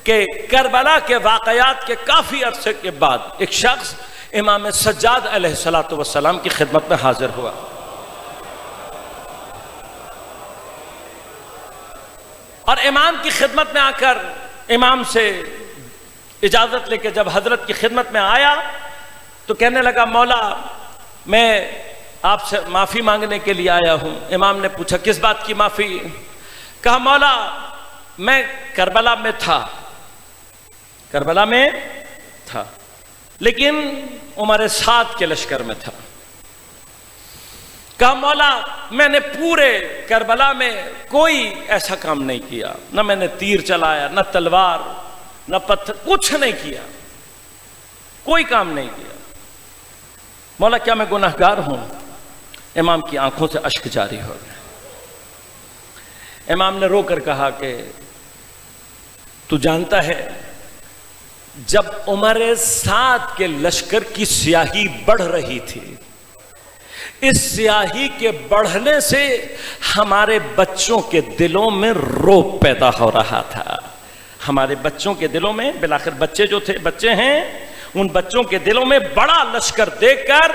کہ کربلا کے واقعات کے کافی عرصے کے بعد ایک شخص امام سجاد علیہ السلام کی خدمت میں حاضر ہوا، اور امام کی خدمت میں آ کر امام سے اجازت لے کے جب حضرت کی خدمت میں آیا تو کہنے لگا مولا میں آپ سے معافی مانگنے کے لیے آیا ہوں۔ امام نے پوچھا کس بات کی معافی؟ کہا مولا میں کربلا میں تھا لیکن عمر 7 کے لشکر میں تھا، کہا مولا میں نے پورے کربلا میں کوئی ایسا کام نہیں کیا، نہ میں نے تیر چلایا، نہ تلوار، نہ پتھر، کچھ نہیں کیا، کوئی کام نہیں کیا، مولا کیا میں گناہگار ہوں؟ امام کی آنکھوں سے اشک جاری ہو گئے۔ امام نے رو کر کہا کہ تو جانتا ہے جب عمر سعد کے لشکر کی سیاہی بڑھ رہی تھی، اس سیاہی کے بڑھنے سے ہمارے بچوں کے دلوں میں رعب پیدا ہو رہا تھا، ہمارے بچوں کے دلوں میں، بالآخر بچے جو تھے بچے ہیں، ان بچوں کے دلوں میں بڑا لشکر دیکھ کر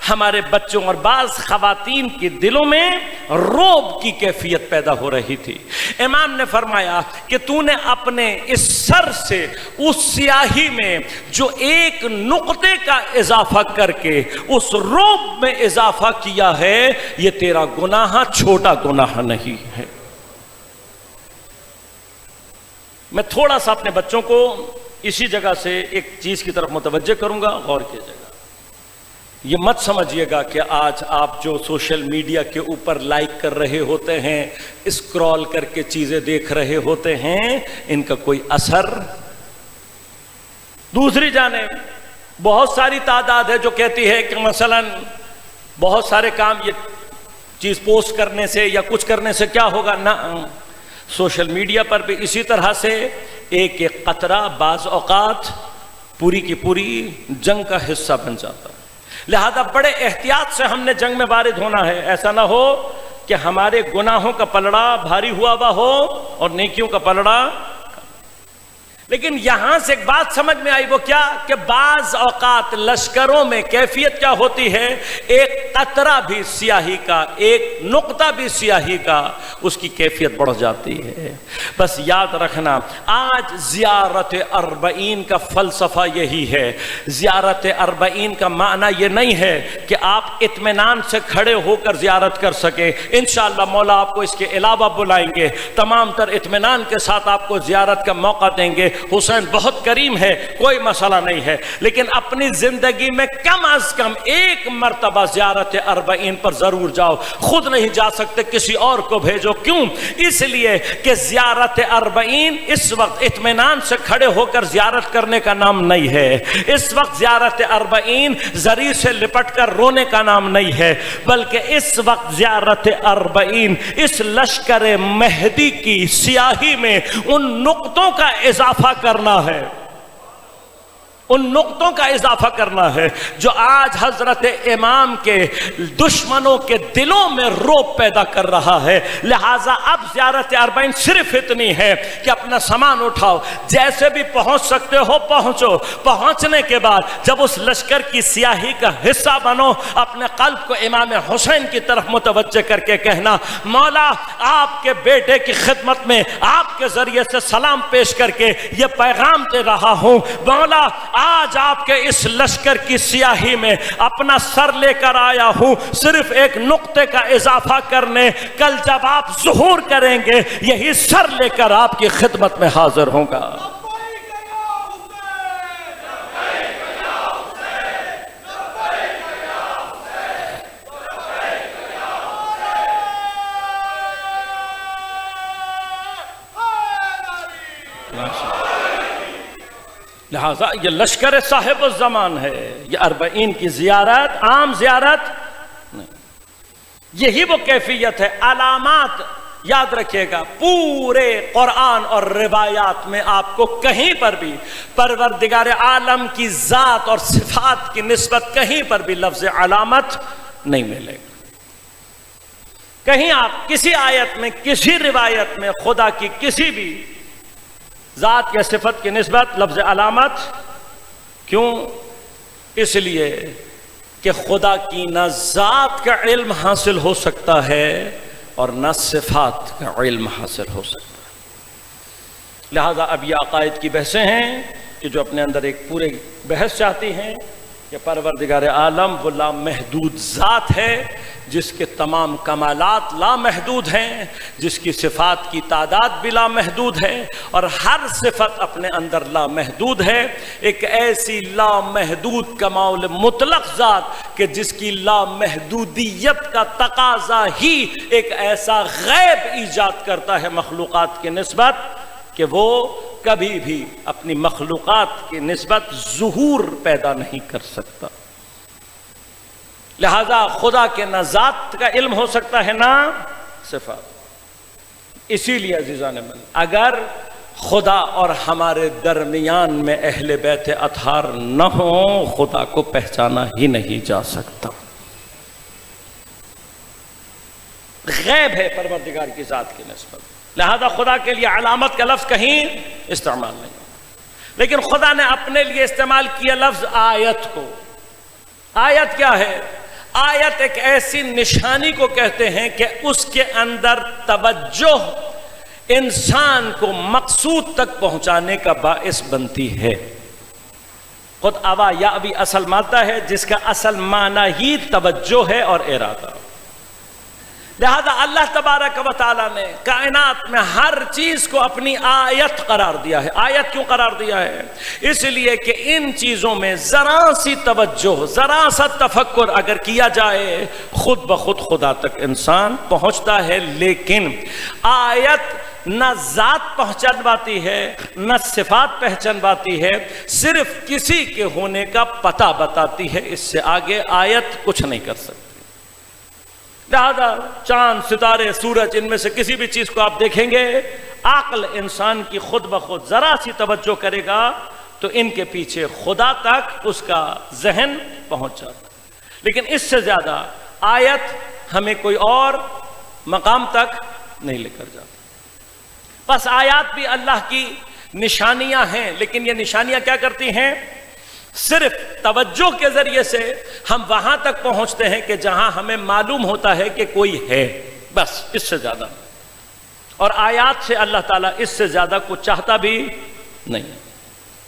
ہمارے بچوں اور بعض خواتین کے دلوں میں رعب کی کیفیت پیدا ہو رہی تھی۔ امام نے فرمایا کہ تو نے اپنے اس سر سے اس سیاہی میں جو ایک نقطے کا اضافہ کر کے اس رعب میں اضافہ کیا ہے، یہ تیرا گناہ چھوٹا گناہ نہیں ہے۔ میں تھوڑا سا اپنے بچوں کو اسی جگہ سے ایک چیز کی طرف متوجہ کروں گا، غور کیجیے گا۔ یہ مت سمجھیے گا کہ آج آپ جو سوشل میڈیا کے اوپر لائک کر رہے ہوتے ہیں، اسکرول کر کے چیزیں دیکھ رہے ہوتے ہیں، ان کا کوئی اثر۔ دوسری جانب بہت ساری تعداد ہے جو کہتی ہے کہ مثلا بہت سارے کام یہ چیز پوسٹ کرنے سے یا کچھ کرنے سے کیا ہوگا، نہ، سوشل میڈیا پر بھی اسی طرح سے ایک ایک قطرہ بعض اوقات پوری کی پوری جنگ کا حصہ بن جاتا ہے۔ لہذا بڑے احتیاط سے ہم نے جنگ میں وارد ہونا ہے، ایسا نہ ہو کہ ہمارے گناہوں کا پلڑا بھاری ہوا ہو اور نیکیوں کا پلڑا۔ لیکن یہاں سے ایک بات سمجھ میں آئی، وہ کیا کہ بعض اوقات لشکروں میں کیفیت کیا ہوتی ہے، ایک قطرہ بھی سیاہی کا، ایک نقطہ بھی سیاہی کا، اس کی کیفیت بڑھ جاتی ہے۔ بس یاد رکھنا آج زیارت اربعین کا فلسفہ یہی ہے۔ زیارت اربعین کا معنی یہ نہیں ہے کہ آپ اطمینان سے کھڑے ہو کر زیارت کر سکیں، انشاءاللہ مولا آپ کو اس کے علاوہ بلائیں گے، تمام تر اطمینان کے ساتھ آپ کو زیارت کا موقع دیں گے، حسین بہت کریم ہے، کوئی مسئلہ نہیں ہے، لیکن اپنی زندگی میں کم از کم ایک مرتبہ زیارت اربعین پر ضرور جاؤ۔ خود نہیں جا سکتے کسی اور کو بھیجو، کیوں؟ اس لیے کہ زیارت اربعین اس وقت اطمینان سے کھڑے ہو کر زیارت کرنے کا نام نہیں ہے، اس وقت زیارت اربعین زری سے لپٹ کر رونے کا نام نہیں ہے، بلکہ اس وقت زیارت اربعین اس لشکر مہدی کی سیاہی میں ان نقطوں کا اضافہ کرنا ہے، ان نقطوں کا اضافہ کرنا ہے جو آج حضرت امام کے دشمنوں کے دلوں میں رعب پیدا کر رہا ہے۔ لہٰذا اب زیارت اربعین صرف اتنی ہے کہ اپنا سامان اٹھاؤ، جیسے بھی پہنچ سکتے ہو پہنچو، پہنچنے کے بعد جب اس لشکر کی سیاہی کا حصہ بنو، اپنے قلب کو امام حسین کی طرف متوجہ کر کے کہنا، مولا آپ کے بیٹے کی خدمت میں آپ کے ذریعے سے سلام پیش کر کے یہ پیغام دے رہا ہوں، مولا آج آپ کے اس لشکر کی سیاہی میں اپنا سر لے کر آیا ہوں، صرف ایک نقطے کا اضافہ کرنے، کل جب آپ ظہور کریں گے یہی سر لے کر آپ کی خدمت میں حاضر ہوں گا۔ لہذا یہ لشکر صاحب الزمان ہے، یہ اربعین کی زیارت عام زیارت نہیں، یہی وہ کیفیت ہے۔ علامات یاد رکھیے گا، پورے قرآن اور روایات میں آپ کو کہیں پر بھی پروردگار عالم کی ذات اور صفات کی نسبت کہیں پر بھی لفظ علامت نہیں ملے گا۔ کہیں آپ کسی آیت میں، کسی روایت میں خدا کی کسی بھی ذات یا صفت کی نسبت لفظ علامت، کیوں؟ اس لیے کہ خدا کی نہ ذات کا علم حاصل ہو سکتا ہے اور نہ صفات کا علم حاصل ہو سکتا ہے۔ لہذا اب یہ عقائد کی بحثیں ہیں کہ جو اپنے اندر ایک پورے بحث چاہتی ہیں، کہ پروردگار عالم وہ لامحدود ذات ہے جس کے تمام کمالات لامحدود ہیں، جس کی صفات کی تعداد بھی لامحدود ہے اور ہر صفت اپنے اندر لامحدود ہے۔ ایک ایسی لامحدود کمال مطلق ذات کہ جس کی لامحدودیت کا تقاضا ہی ایک ایسا غیب ایجاد کرتا ہے مخلوقات کی نسبت کہ وہ کبھی بھی اپنی مخلوقات کی نسبت ظہور پیدا نہیں کر سکتا۔ لہذا خدا کے نہ ذات کا علم ہو سکتا ہے نہ صفات۔ اسی لیے عزیزان من، اگر خدا اور ہمارے درمیان میں اہل بیت اطہار نہ ہوں، خدا کو پہچانا ہی نہیں جا سکتا۔ غیب ہے پروردگار کی ذات کی نسبت، لہذا خدا کے لیے علامت کا لفظ کہیں استعمال نہیں، لیکن خدا نے اپنے لیے استعمال کیا لفظ آیت کو۔ آیت کیا ہے؟ آیت ایک ایسی نشانی کو کہتے ہیں کہ اس کے اندر توجہ انسان کو مقصود تک پہنچانے کا باعث بنتی ہے۔ خود اوا یا ابھی اصل مادہ ہے جس کا اصل معنی ہی توجہ ہے اور ارادہ۔ لہذا اللہ تبارک و تعالیٰ نے کائنات میں ہر چیز کو اپنی آیت قرار دیا ہے۔ آیت کیوں قرار دیا ہے؟ اس لیے کہ ان چیزوں میں ذرا سی توجہ، ذرا سا تفکر اگر کیا جائے خود بخود خدا تک انسان پہنچتا ہے۔ لیکن آیت نہ ذات پہچان پاتی ہے نہ صفات پہچان پاتی ہے، صرف کسی کے ہونے کا پتہ بتاتی ہے، اس سے آگے آیت کچھ نہیں کر سکتی۔ لہذا چاند، ستارے، سورج، ان میں سے کسی بھی چیز کو آپ دیکھیں گے، عقل انسان کی خود بخود ذرا سی توجہ کرے گا تو ان کے پیچھے خدا تک اس کا ذہن پہنچ جاتا۔ لیکن اس سے زیادہ آیت ہمیں کوئی اور مقام تک نہیں لے کر جاتا۔ بس آیات بھی اللہ کی نشانیاں ہیں، لیکن یہ نشانیاں کیا کرتی ہیں؟ صرف توجہ کے ذریعے سے ہم وہاں تک پہنچتے ہیں کہ جہاں ہمیں معلوم ہوتا ہے کہ کوئی ہے، بس اس سے زیادہ۔ اور آیات سے اللہ تعالیٰ اس سے زیادہ کچھ چاہتا بھی نہیں۔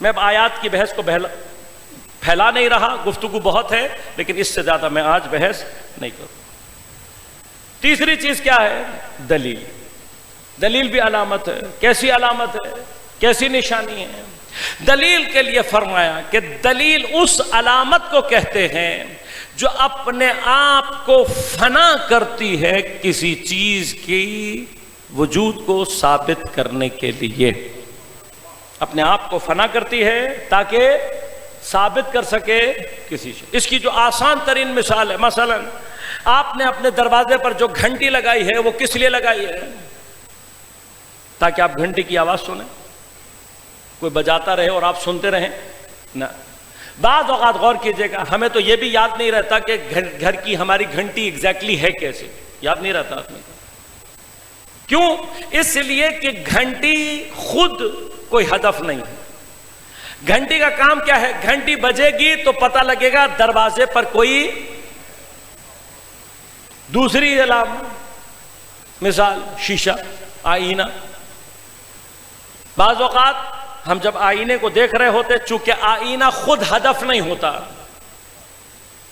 میں اب آیات کی بحث کو پھیلا نہیں رہا، گفتگو بہت ہے، لیکن اس سے زیادہ میں آج بحث نہیں کروں۔ تیسری چیز کیا ہے؟ دلیل۔ دلیل بھی علامت ہے۔ کیسی علامت ہے؟ کیسی نشانی ہے؟ دلیل کے لیے فرمایا کہ دلیل اس علامت کو کہتے ہیں جو اپنے آپ کو فنا کرتی ہے کسی چیز کی وجود کو ثابت کرنے کے لیے۔ اپنے آپ کو فنا کرتی ہے تاکہ ثابت کر سکے کسی چیز۔ اس کی جو آسان ترین مثال ہے، مثلا آپ نے اپنے دروازے پر جو گھنٹی لگائی ہے وہ کس لیے لگائی ہے؟ تاکہ آپ گھنٹی کی آواز سنیں، کوئی بجاتا رہے اور آپ سنتے رہیں نہ۔ بعض اوقات غور کیجئے گا، ہمیں تو یہ بھی یاد نہیں رہتا کہ گھر کی ہماری گھنٹی ایگزیکٹلی ہے کیسے، یاد نہیں رہتا آدمی کا۔ کیوں؟ اس لیے کہ گھنٹی خود کوئی ہدف نہیں ہے۔ گھنٹی کا کام کیا ہے؟ گھنٹی بجے گی تو پتہ لگے گا دروازے پر کوئی۔ دوسری مثال شیشہ، آئینہ۔ بعض اوقات ہم جب آئینے کو دیکھ رہے ہوتے، چونکہ آئینہ خود ہدف نہیں ہوتا،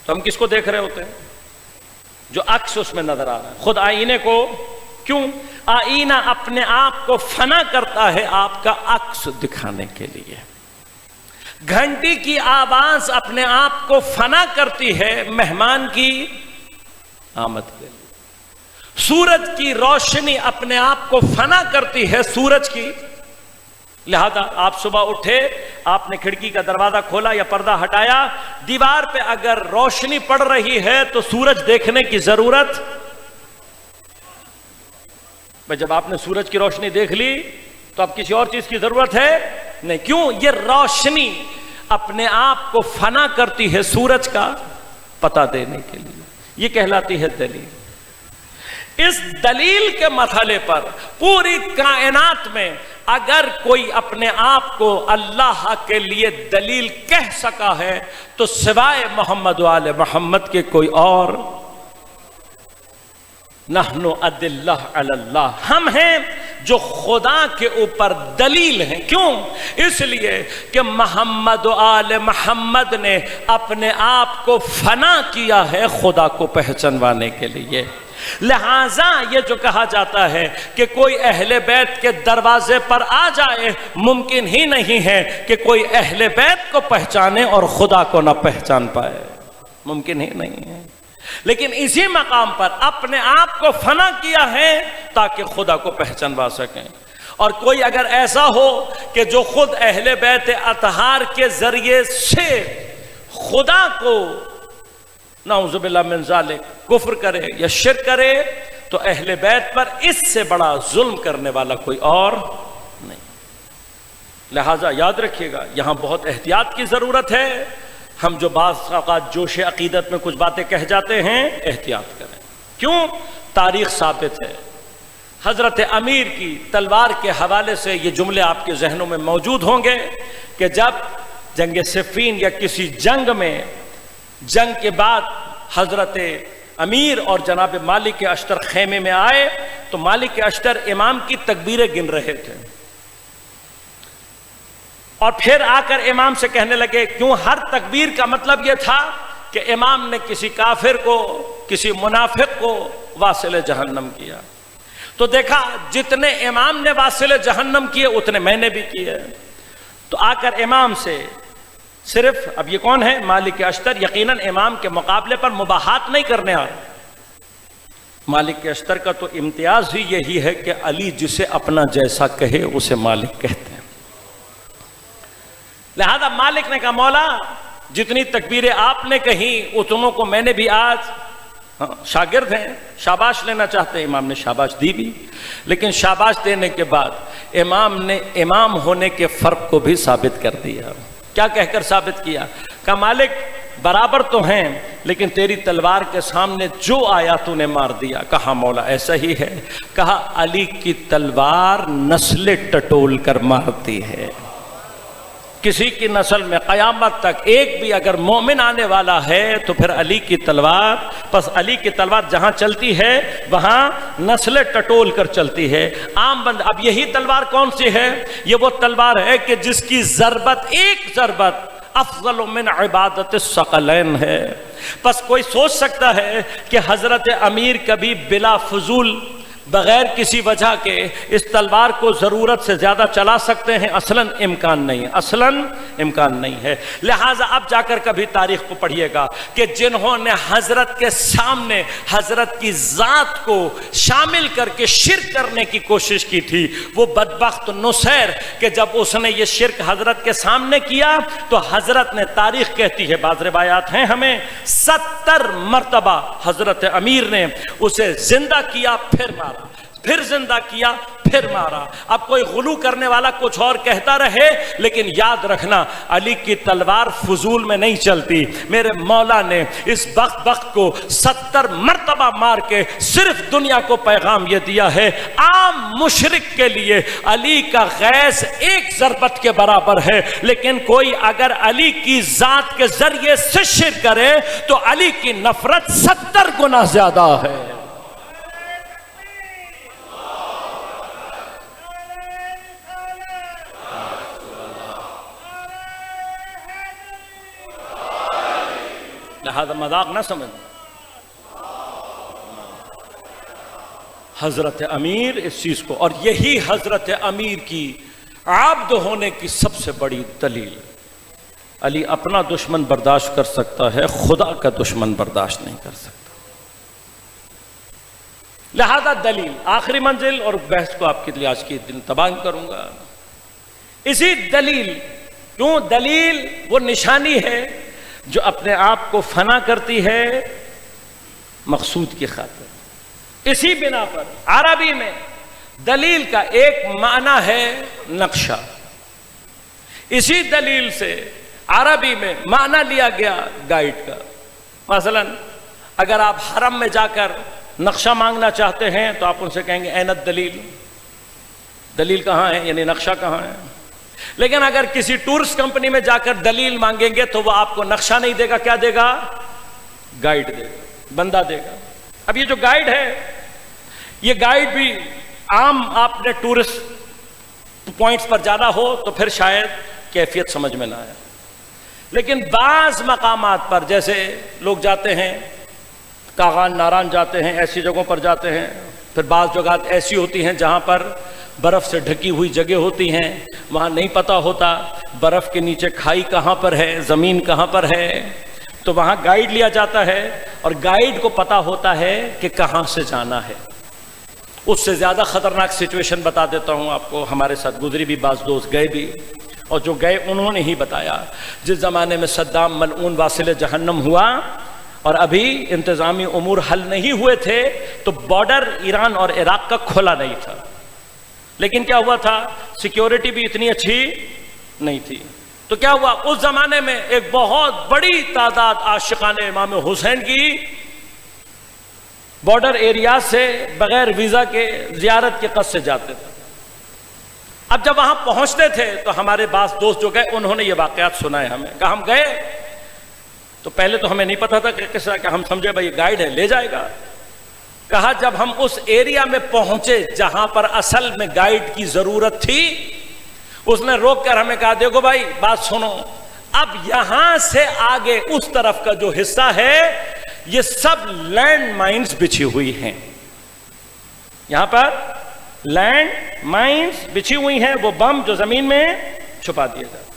تو ہم کس کو دیکھ رہے ہوتے ہیں؟ جو عکس اس میں نظر آ رہا ہے، خود آئینے کو۔ کیوں؟ آئینہ اپنے آپ کو فنا کرتا ہے آپ کا عکس دکھانے کے لیے۔ گھنٹی کی آواز اپنے آپ کو فنا کرتی ہے مہمان کی آمد کے لیے۔ سورج کی روشنی اپنے آپ کو فنا کرتی ہے سورج کی۔ لہذا آپ صبح اٹھے، آپ نے کھڑکی کا دروازہ کھولا یا پردہ ہٹایا، دیوار پہ اگر روشنی پڑ رہی ہے تو سورج دیکھنے کی ضرورت، جب آپ نے سورج کی روشنی دیکھ لی تو اب کسی اور چیز کی ضرورت ہے نہیں۔ کیوں؟ یہ روشنی اپنے آپ کو فنا کرتی ہے سورج کا پتہ دینے کے لیے۔ یہ کہلاتی ہے دلیل۔ اس دلیل کے مرحلے پر پوری کائنات میں اگر کوئی اپنے آپ کو اللہ کے لیے دلیل کہہ سکا ہے تو سوائے محمد و آل محمد کے کوئی اور۔ نحن ادلہ علی اللہ، ہم ہیں جو خدا کے اوپر دلیل ہیں. کیوں؟ اس لیے کہ محمد و آل محمد نے اپنے آپ کو فنا کیا ہے خدا کو پہچانوانے کے لیے. لہٰذا یہ جو کہا جاتا ہے کہ کوئی اہل بیت کے دروازے پر آ جائے، ممکن ہی نہیں ہے کہ کوئی اہل بیت کو پہچانے اور خدا کو نہ پہچان پائے، ممکن ہی نہیں ہے. لیکن اسی مقام پر اپنے آپ کو فنا کیا ہے تاکہ خدا کو پہچانوا سکیں. اور کوئی اگر ایسا ہو کہ جو خود اہل بیت اطہار کے ذریعے سے خدا کو نعوذ باللہ من ذالک کفر کرے یا شرک کرے، تو اہل بیت پر اس سے بڑا ظلم کرنے والا کوئی اور نہیں. لہٰذا یاد رکھیے گا، یہاں بہت احتیاط کی ضرورت ہے. ہم جو بعض اوقات جوش عقیدت میں کچھ باتیں کہہ جاتے ہیں، احتیاط کریں. کیوں؟ تاریخ ثابت ہے. حضرت امیر کی تلوار کے حوالے سے یہ جملے آپ کے ذہنوں میں موجود ہوں گے کہ جب جنگ صفین یا کسی جنگ میں، جنگ کے بعد حضرت امیر اور جناب مالک اشتر خیمے میں آئے تو مالک اشتر امام کی تکبیریں گن رہے تھے، اور پھر آ کر امام سے کہنے لگے، کیوں ہر تکبیر کا مطلب یہ تھا کہ امام نے کسی کافر کو، کسی منافق کو واصل جہنم کیا. تو دیکھا جتنے امام نے واصل جہنم کیے اتنے میں نے بھی کیے. تو آ کر امام سے صرف، اب یہ کون ہے؟ مالک اشتر. یقیناً امام کے مقابلے پر مباحات نہیں کرنے آئے. مالک اشتر کا تو امتیاز ہی یہی ہے کہ علی جسے اپنا جیسا کہے اسے مالک کہتے ہیں. لہذا مالک نے کہا، مولا جتنی تکبیریں آپ نے کہیں اتنوں کو میں نے بھی آج، شاگرد ہیں، شاباش لینا چاہتے ہیں. امام نے شاباش دی بھی، لیکن شاباش دینے کے بعد امام نے امام ہونے کے فرق کو بھی ثابت کر دیا. کیا کہہ کر ثابت کیا؟ کہ مالک برابر تو ہیں لیکن تیری تلوار کے سامنے جو آیا تو نے مار دیا. کہا مولا ایسا ہی ہے. کہا علی کی تلوار نسل ٹٹول کر مارتی ہے. کسی کی نسل میں قیامت تک ایک بھی اگر مومن آنے والا ہے تو پھر علی کی تلوار، پس علی کی تلوار جہاں چلتی ہے وہاں نسل ٹٹول کر چلتی ہے. عام بند. اب یہی تلوار کون سی ہے؟ یہ وہ تلوار ہے کہ جس کی ضربت، ایک ضربت افضل من عبادت الثقلین ہے. پس کوئی سوچ سکتا ہے کہ حضرت امیر کبھی بلا فضول، بغیر کسی وجہ کے اس تلوار کو ضرورت سے زیادہ چلا سکتے ہیں؟ اصلاً امکان نہیں، اصلاً امکان نہیں ہے. لہٰذا اب جا کر کبھی تاریخ کو پڑھیے گا کہ جنہوں نے حضرت کے سامنے حضرت کی ذات کو شامل کر کے شرک کرنے کی کوشش کی تھی، وہ بدبخت نصیر کہ جب اس نے یہ شرک حضرت کے سامنے کیا تو حضرت نے، تاریخ کہتی ہے، بعض روایات ہیں ہمیں، 70 مرتبہ حضرت امیر نے اسے زندہ کیا، پھر مارا، پھر زندہ کیا، پھر مارا. اب کوئی غلو کرنے والا کچھ اور کہتا رہے، لیکن یاد رکھنا علی کی تلوار فضول میں نہیں چلتی. میرے مولا نے اس بخت کو 70 مرتبہ مار کے صرف دنیا کو پیغام یہ دیا ہے، عام مشرک کے لیے علی کا غیظ ایک ضربت کے برابر ہے، لیکن کوئی اگر علی کی ذات کے ذریعے سے شرک کرے تو علی کی نفرت 70 گنا زیادہ ہے. لہذا مذاق نہ سمجھ. حضرت امیر اس چیز کو، اور یہی حضرت امیر کی عبد ہونے کی سب سے بڑی دلیل. علی اپنا دشمن برداشت کر سکتا ہے، خدا کا دشمن برداشت نہیں کر سکتا. لہذا دلیل، آخری منزل، اور بحث کو آپ کے لیے آج کی دن تباہ کروں گا. اسی دلیل، کیوں دلیل وہ نشانی ہے جو اپنے آپ کو فنا کرتی ہے مقصود کی خاطر. اسی بنا پر عربی میں دلیل کا ایک معنی ہے نقشہ. اسی دلیل سے عربی میں معنی لیا گیا گائیڈ کا. مثلا اگر آپ حرم میں جا کر نقشہ مانگنا چاہتے ہیں تو آپ ان سے کہیں گے این الدلیل، دلیل کہاں ہے، یعنی نقشہ کہاں ہے. لیکن اگر کسی ٹورسٹ کمپنی میں جا کر دلیل مانگیں گے تو وہ آپ کو نقشہ نہیں دے گا، کیا دے گا؟ گائیڈ دے گا، بندہ دے گا. اب یہ جو گائیڈ ہے، یہ گائیڈ بھی عام آپ نے ٹورسٹ پوائنٹس پر جانا ہو تو پھر شاید کیفیت سمجھ میں نہ آئے، لیکن بعض مقامات پر جیسے لوگ جاتے ہیں کاغان ناران جاتے ہیں، ایسی جگہوں پر جاتے ہیں، پھر بعض جگہات ایسی ہوتی ہیں جہاں پر برف سے ڈھکی ہوئی جگہ ہوتی ہیں، وہاں نہیں پتہ ہوتا برف کے نیچے کھائی کہاں پر ہے، زمین کہاں پر ہے، تو وہاں گائیڈ لیا جاتا ہے اور گائیڈ کو پتہ ہوتا ہے کہ کہاں سے جانا ہے۔ اس سے زیادہ خطرناک سچویشن بتا دیتا ہوں آپ کو، ہمارے ساتھ گزری بھی، بعض دوست گئے بھی، اور جو گئے انہوں نے ہی بتایا، جس زمانے میں صدام ملعون واصل جہنم ہوا اور ابھی انتظامی امور حل نہیں ہوئے تھے تو بارڈر ایران اور عراق کا کھلا نہیں تھا، لیکن کیا ہوا تھا، سیکیورٹی بھی اتنی اچھی نہیں تھی، تو کیا ہوا، اس زمانے میں ایک بہت بڑی تعداد عاشقان امام حسین کی بارڈر ایریا سے بغیر ویزا کے زیارت کے قصد سے جاتے تھے۔ اب جب وہاں پہنچتے تھے تو ہمارے بعض دوست جو گئے انہوں نے یہ واقعات سنائے ہمیں، کہا ہم گئے تو پہلے تو ہمیں نہیں پتا تھا کہ کس طرح کا، ہم سمجھے بھائی گائیڈ ہے لے جائے گا، کہا جب ہم اس ایریا میں پہنچے جہاں پر اصل میں گائیڈ کی ضرورت تھی، اس نے روک کر ہمیں کہا دیکھو بھائی بات سنو، اب یہاں سے آگے اس طرف کا جو حصہ ہے یہ سب لینڈ مائنز بچھی ہوئی ہیں، یہاں پر لینڈ مائنز بچھی ہوئی ہیں، وہ بم جو زمین میں چھپا دیے جاتے،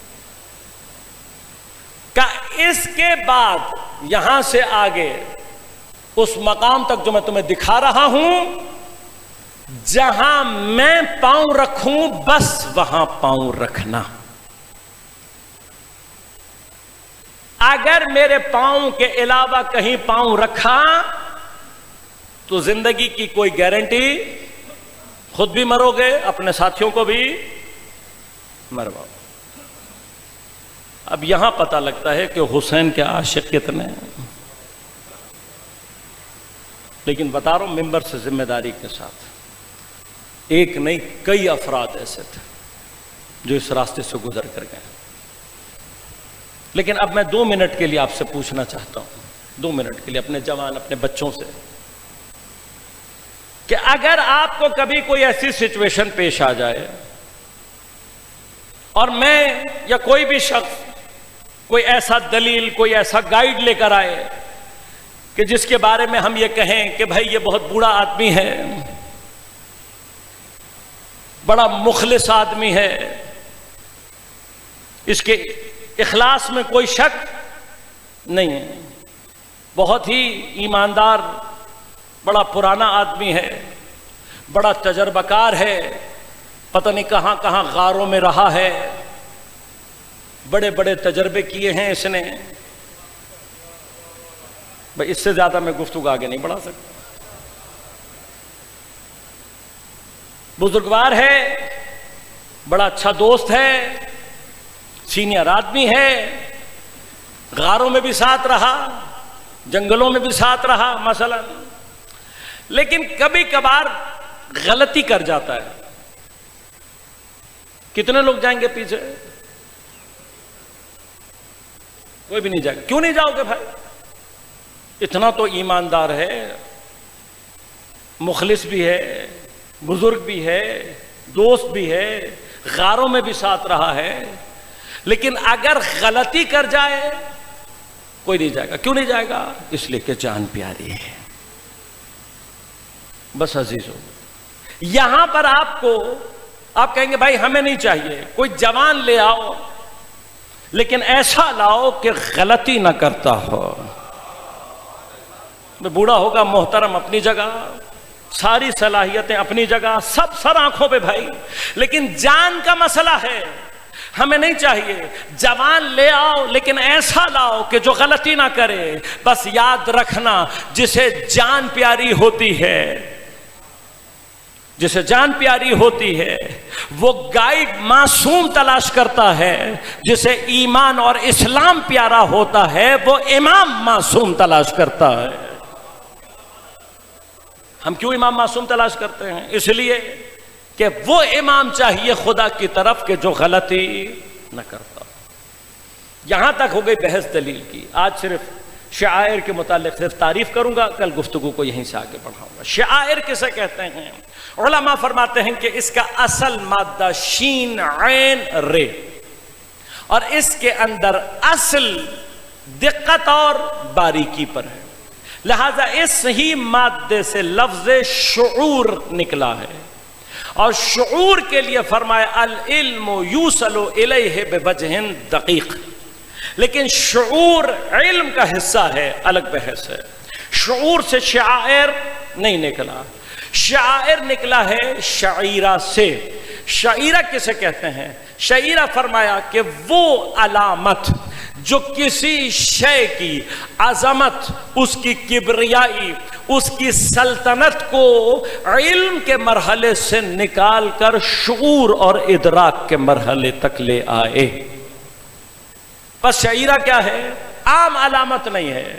کہ اس کے بعد یہاں سے آگے اس مقام تک جو میں تمہیں دکھا رہا ہوں، جہاں میں پاؤں رکھوں بس وہاں پاؤں رکھنا، اگر میرے پاؤں کے علاوہ کہیں پاؤں رکھا تو زندگی کی کوئی گارنٹی، خود بھی مرو گے اپنے ساتھیوں کو بھی مرواؤ۔ اب یہاں پتہ لگتا ہے کہ حسین کے عاشق کتنے ہیں، لیکن بتا رہا ہوں ممبر سے ذمہ داری کے ساتھ، ایک نہیں کئی افراد ایسے تھے جو اس راستے سے گزر کر گئے۔ لیکن اب میں 2 منٹ کے لیے آپ سے پوچھنا چاہتا ہوں، 2 منٹ کے لیے اپنے جوان اپنے بچوں سے، کہ اگر آپ کو کبھی کوئی ایسی سچویشن پیش آ جائے اور میں یا کوئی بھی شخص کوئی ایسا دلیل، کوئی ایسا گائیڈ لے کر آئے کہ جس کے بارے میں ہم یہ کہیں کہ بھائی یہ بہت بوڑھا آدمی ہے، بڑا مخلص آدمی ہے، اس کے اخلاص میں کوئی شک نہیں ہے، بہت ہی ایماندار، بڑا پرانا آدمی ہے، بڑا تجربہ کار ہے، پتہ نہیں کہاں کہاں غاروں میں رہا ہے، بڑے بڑے تجربے کیے ہیں اس نے، بھائی اس سے زیادہ میں گفتگو آگے نہیں بڑھا سکتا، بزرگوار ہے، بڑا اچھا دوست ہے، سینئر آدمی ہے، غاروں میں بھی ساتھ رہا، جنگلوں میں بھی ساتھ رہا مثلا، لیکن کبھی کبھار غلطی کر جاتا ہے۔ کتنے لوگ جائیں گے پیچھے؟ کوئی بھی نہیں جائے گا۔ کیوں نہیں جاؤ گے بھائی؟ اتنا تو ایماندار ہے، مخلص بھی ہے، بزرگ بھی ہے، دوست بھی ہے، غاروں میں بھی ساتھ رہا ہے، لیکن اگر غلطی کر جائے کوئی نہیں جائے گا۔ کیوں نہیں جائے گا؟ اس لیے کہ جان پیاری ہے۔ بس عزیزو، یہاں پر آپ کہیں گے بھائی ہمیں نہیں چاہیے، کوئی جوان لے آؤ لیکن ایسا لاؤ کہ غلطی نہ کرتا ہو۔ بوڑھا ہوگا محترم اپنی جگہ، ساری صلاحیتیں اپنی جگہ، سب سر آنکھوں پہ بھائی، لیکن جان کا مسئلہ ہے، ہمیں نہیں چاہیے۔ جوان لے آؤ لیکن ایسا لاؤ کہ جو غلطی نہ کرے۔ بس یاد رکھنا، جسے جان پیاری ہوتی ہے، جسے جان پیاری ہوتی ہے، وہ گائیڈ معصوم تلاش کرتا ہے، جسے ایمان اور اسلام پیارا ہوتا ہے وہ امام معصوم تلاش کرتا ہے۔ ہم کیوں امام معصوم تلاش کرتے ہیں؟ اس لیے کہ وہ امام چاہیے خدا کی طرف کہ جو غلطی نہ کرتا۔ یہاں تک ہو گئی بحث دلیل کی۔ آج صرف شعائر کے متعلق صرف تعریف کروں گا، کل گفتگو کو یہیں سے آگے بڑھاؤں گا۔ شعائر کسے کہتے ہیں؟ علماء فرماتے ہیں کہ اس کا اصل مادہ شین عین رے، اور اس کے اندر اصل دقت اور باریکی پر ہے، لہذا اس ہی مادے سے لفظ شعور نکلا ہے، اور شعور کے لیے فرمایا العلم یوصل الیہ بوجہ دقیق، لیکن شعور علم کا حصہ ہے، الگ بحث ہے۔ شعور سے شعائر نہیں نکلا، شعائر نکلا ہے شعیرہ سے۔ شعیرہ کسے کہتے ہیں؟ شعیرہ فرمایا کہ وہ علامت جو کسی شے کی عظمت، اس کی کبریائی، اس کی سلطنت کو علم کے مرحلے سے نکال کر شعور اور ادراک کے مرحلے تک لے آئے۔ بس شعیرہ کیا ہے؟ عام علامت نہیں ہے،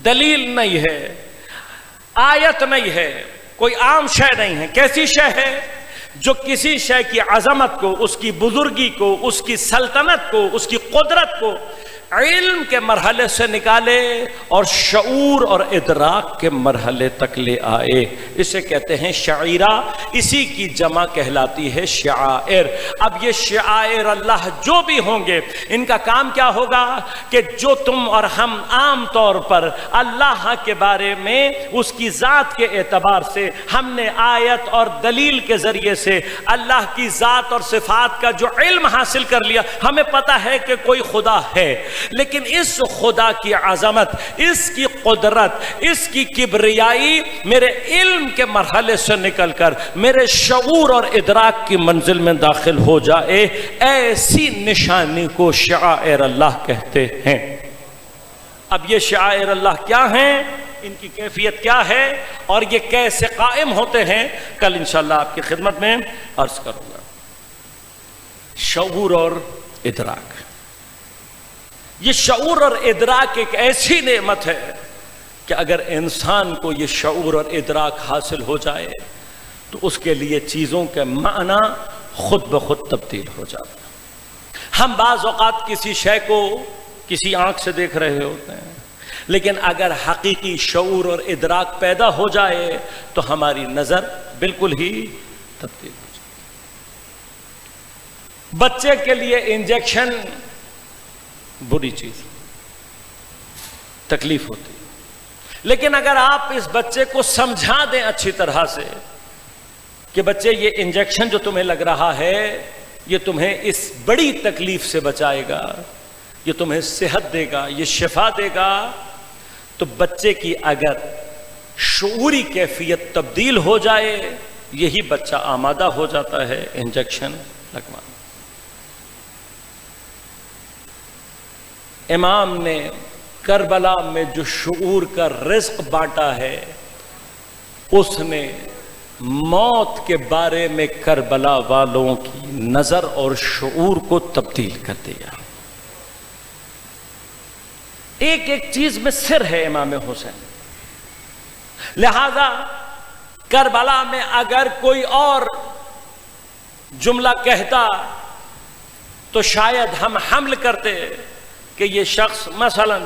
دلیل نہیں ہے، آیت نہیں ہے، کوئی عام شے نہیں ہے۔ کیسی شے ہے؟ جو کسی شے کی عظمت کو، اس کی بزرگی کو، اس کی سلطنت کو، اس کی قدرت کو علم کے مرحلے سے نکالے اور شعور اور ادراک کے مرحلے تک لے آئے، اسے کہتے ہیں شعیرہ۔ اسی کی جمع کہلاتی ہے شعائر۔ اب یہ شعائر اللہ جو بھی ہوں گے، ان کا کام کیا ہوگا کہ جو تم اور ہم عام طور پر اللہ کے بارے میں اس کی ذات کے اعتبار سے ہم نے آیت اور دلیل کے ذریعے سے اللہ کی ذات اور صفات کا جو علم حاصل کر لیا، ہمیں پتہ ہے کہ کوئی خدا ہے، لیکن اس خدا کی عظمت، اس کی قدرت، اس کی کبریائی میرے علم کے مرحلے سے نکل کر میرے شعور اور ادراک کی منزل میں داخل ہو جائے، ایسی نشانی کو شعائر اللہ کہتے ہیں۔ اب یہ شعائر اللہ کیا ہیں، ان کی کیفیت کیا ہے، اور یہ کیسے قائم ہوتے ہیں، کل انشاءاللہ آپ کی خدمت میں عرض کروں گا۔ شعور اور ادراک، یہ شعور اور ادراک ایک ایسی نعمت ہے کہ اگر انسان کو یہ شعور اور ادراک حاصل ہو جائے تو اس کے لیے چیزوں کے معنی خود بخود تبدیل ہو جاتا ہے۔ ہم بعض اوقات کسی شے کو کسی آنکھ سے دیکھ رہے ہوتے ہیں، لیکن اگر حقیقی شعور اور ادراک پیدا ہو جائے تو ہماری نظر بالکل ہی تبدیل ہو جائے۔ بچے کے لیے انجیکشن بری چیز، تکلیف ہوتی، لیکن اگر آپ اس بچے کو سمجھا دیں اچھی طرح سے کہ بچے یہ انجیکشن جو تمہیں لگ رہا ہے یہ تمہیں اس بڑی تکلیف سے بچائے گا، یہ تمہیں صحت دے گا، یہ شفا دے گا، تو بچے کی اگر شعوری کیفیت تبدیل ہو جائے، یہی بچہ آمادہ ہو جاتا ہے انجیکشن لگوانا۔ امام نے کربلا میں جو شعور کا رزق بانٹا ہے، اس نے موت کے بارے میں کربلا والوں کی نظر اور شعور کو تبدیل کر دیا۔ ایک ایک چیز میں سر ہے امام حسین، لہذا کربلا میں اگر کوئی اور جملہ کہتا تو شاید ہم حمل کرتے کہ یہ شخص مثلا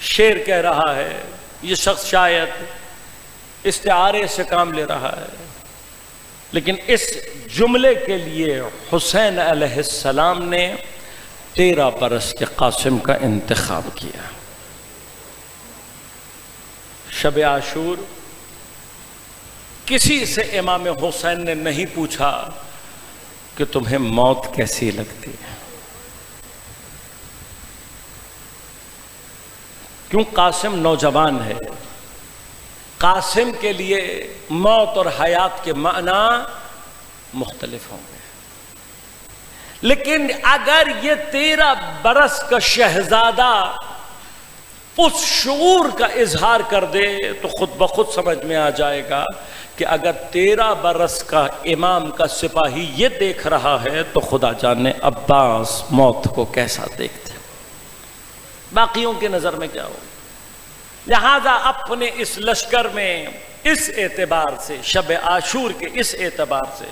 شعر کہہ رہا ہے، یہ شخص شاید استعارے سے کام لے رہا ہے، لیکن اس جملے کے لیے حسین علیہ السلام نے 13 برس کے قاسم کا انتخاب کیا۔ شب عاشور کسی سے امام حسین نے نہیں پوچھا کہ تمہیں موت کیسی لگتی ہے، کیوں؟ قاسم نوجوان ہے، قاسم کے لیے موت اور حیات کے معنی مختلف ہوں گے، لیکن اگر یہ 13 برس کا شہزادہ اس شعور کا اظہار کر دے تو خود بخود سمجھ میں آ جائے گا کہ اگر 13 برس کا امام کا سپاہی یہ دیکھ رہا ہے تو خدا جانے عباس موت کو کیسا دیکھتے، باقیوں کی نظر میں کیا ہو۔ لہذا اپنے اس لشکر میں اس اعتبار سے، شب عاشور کے اس اعتبار سے،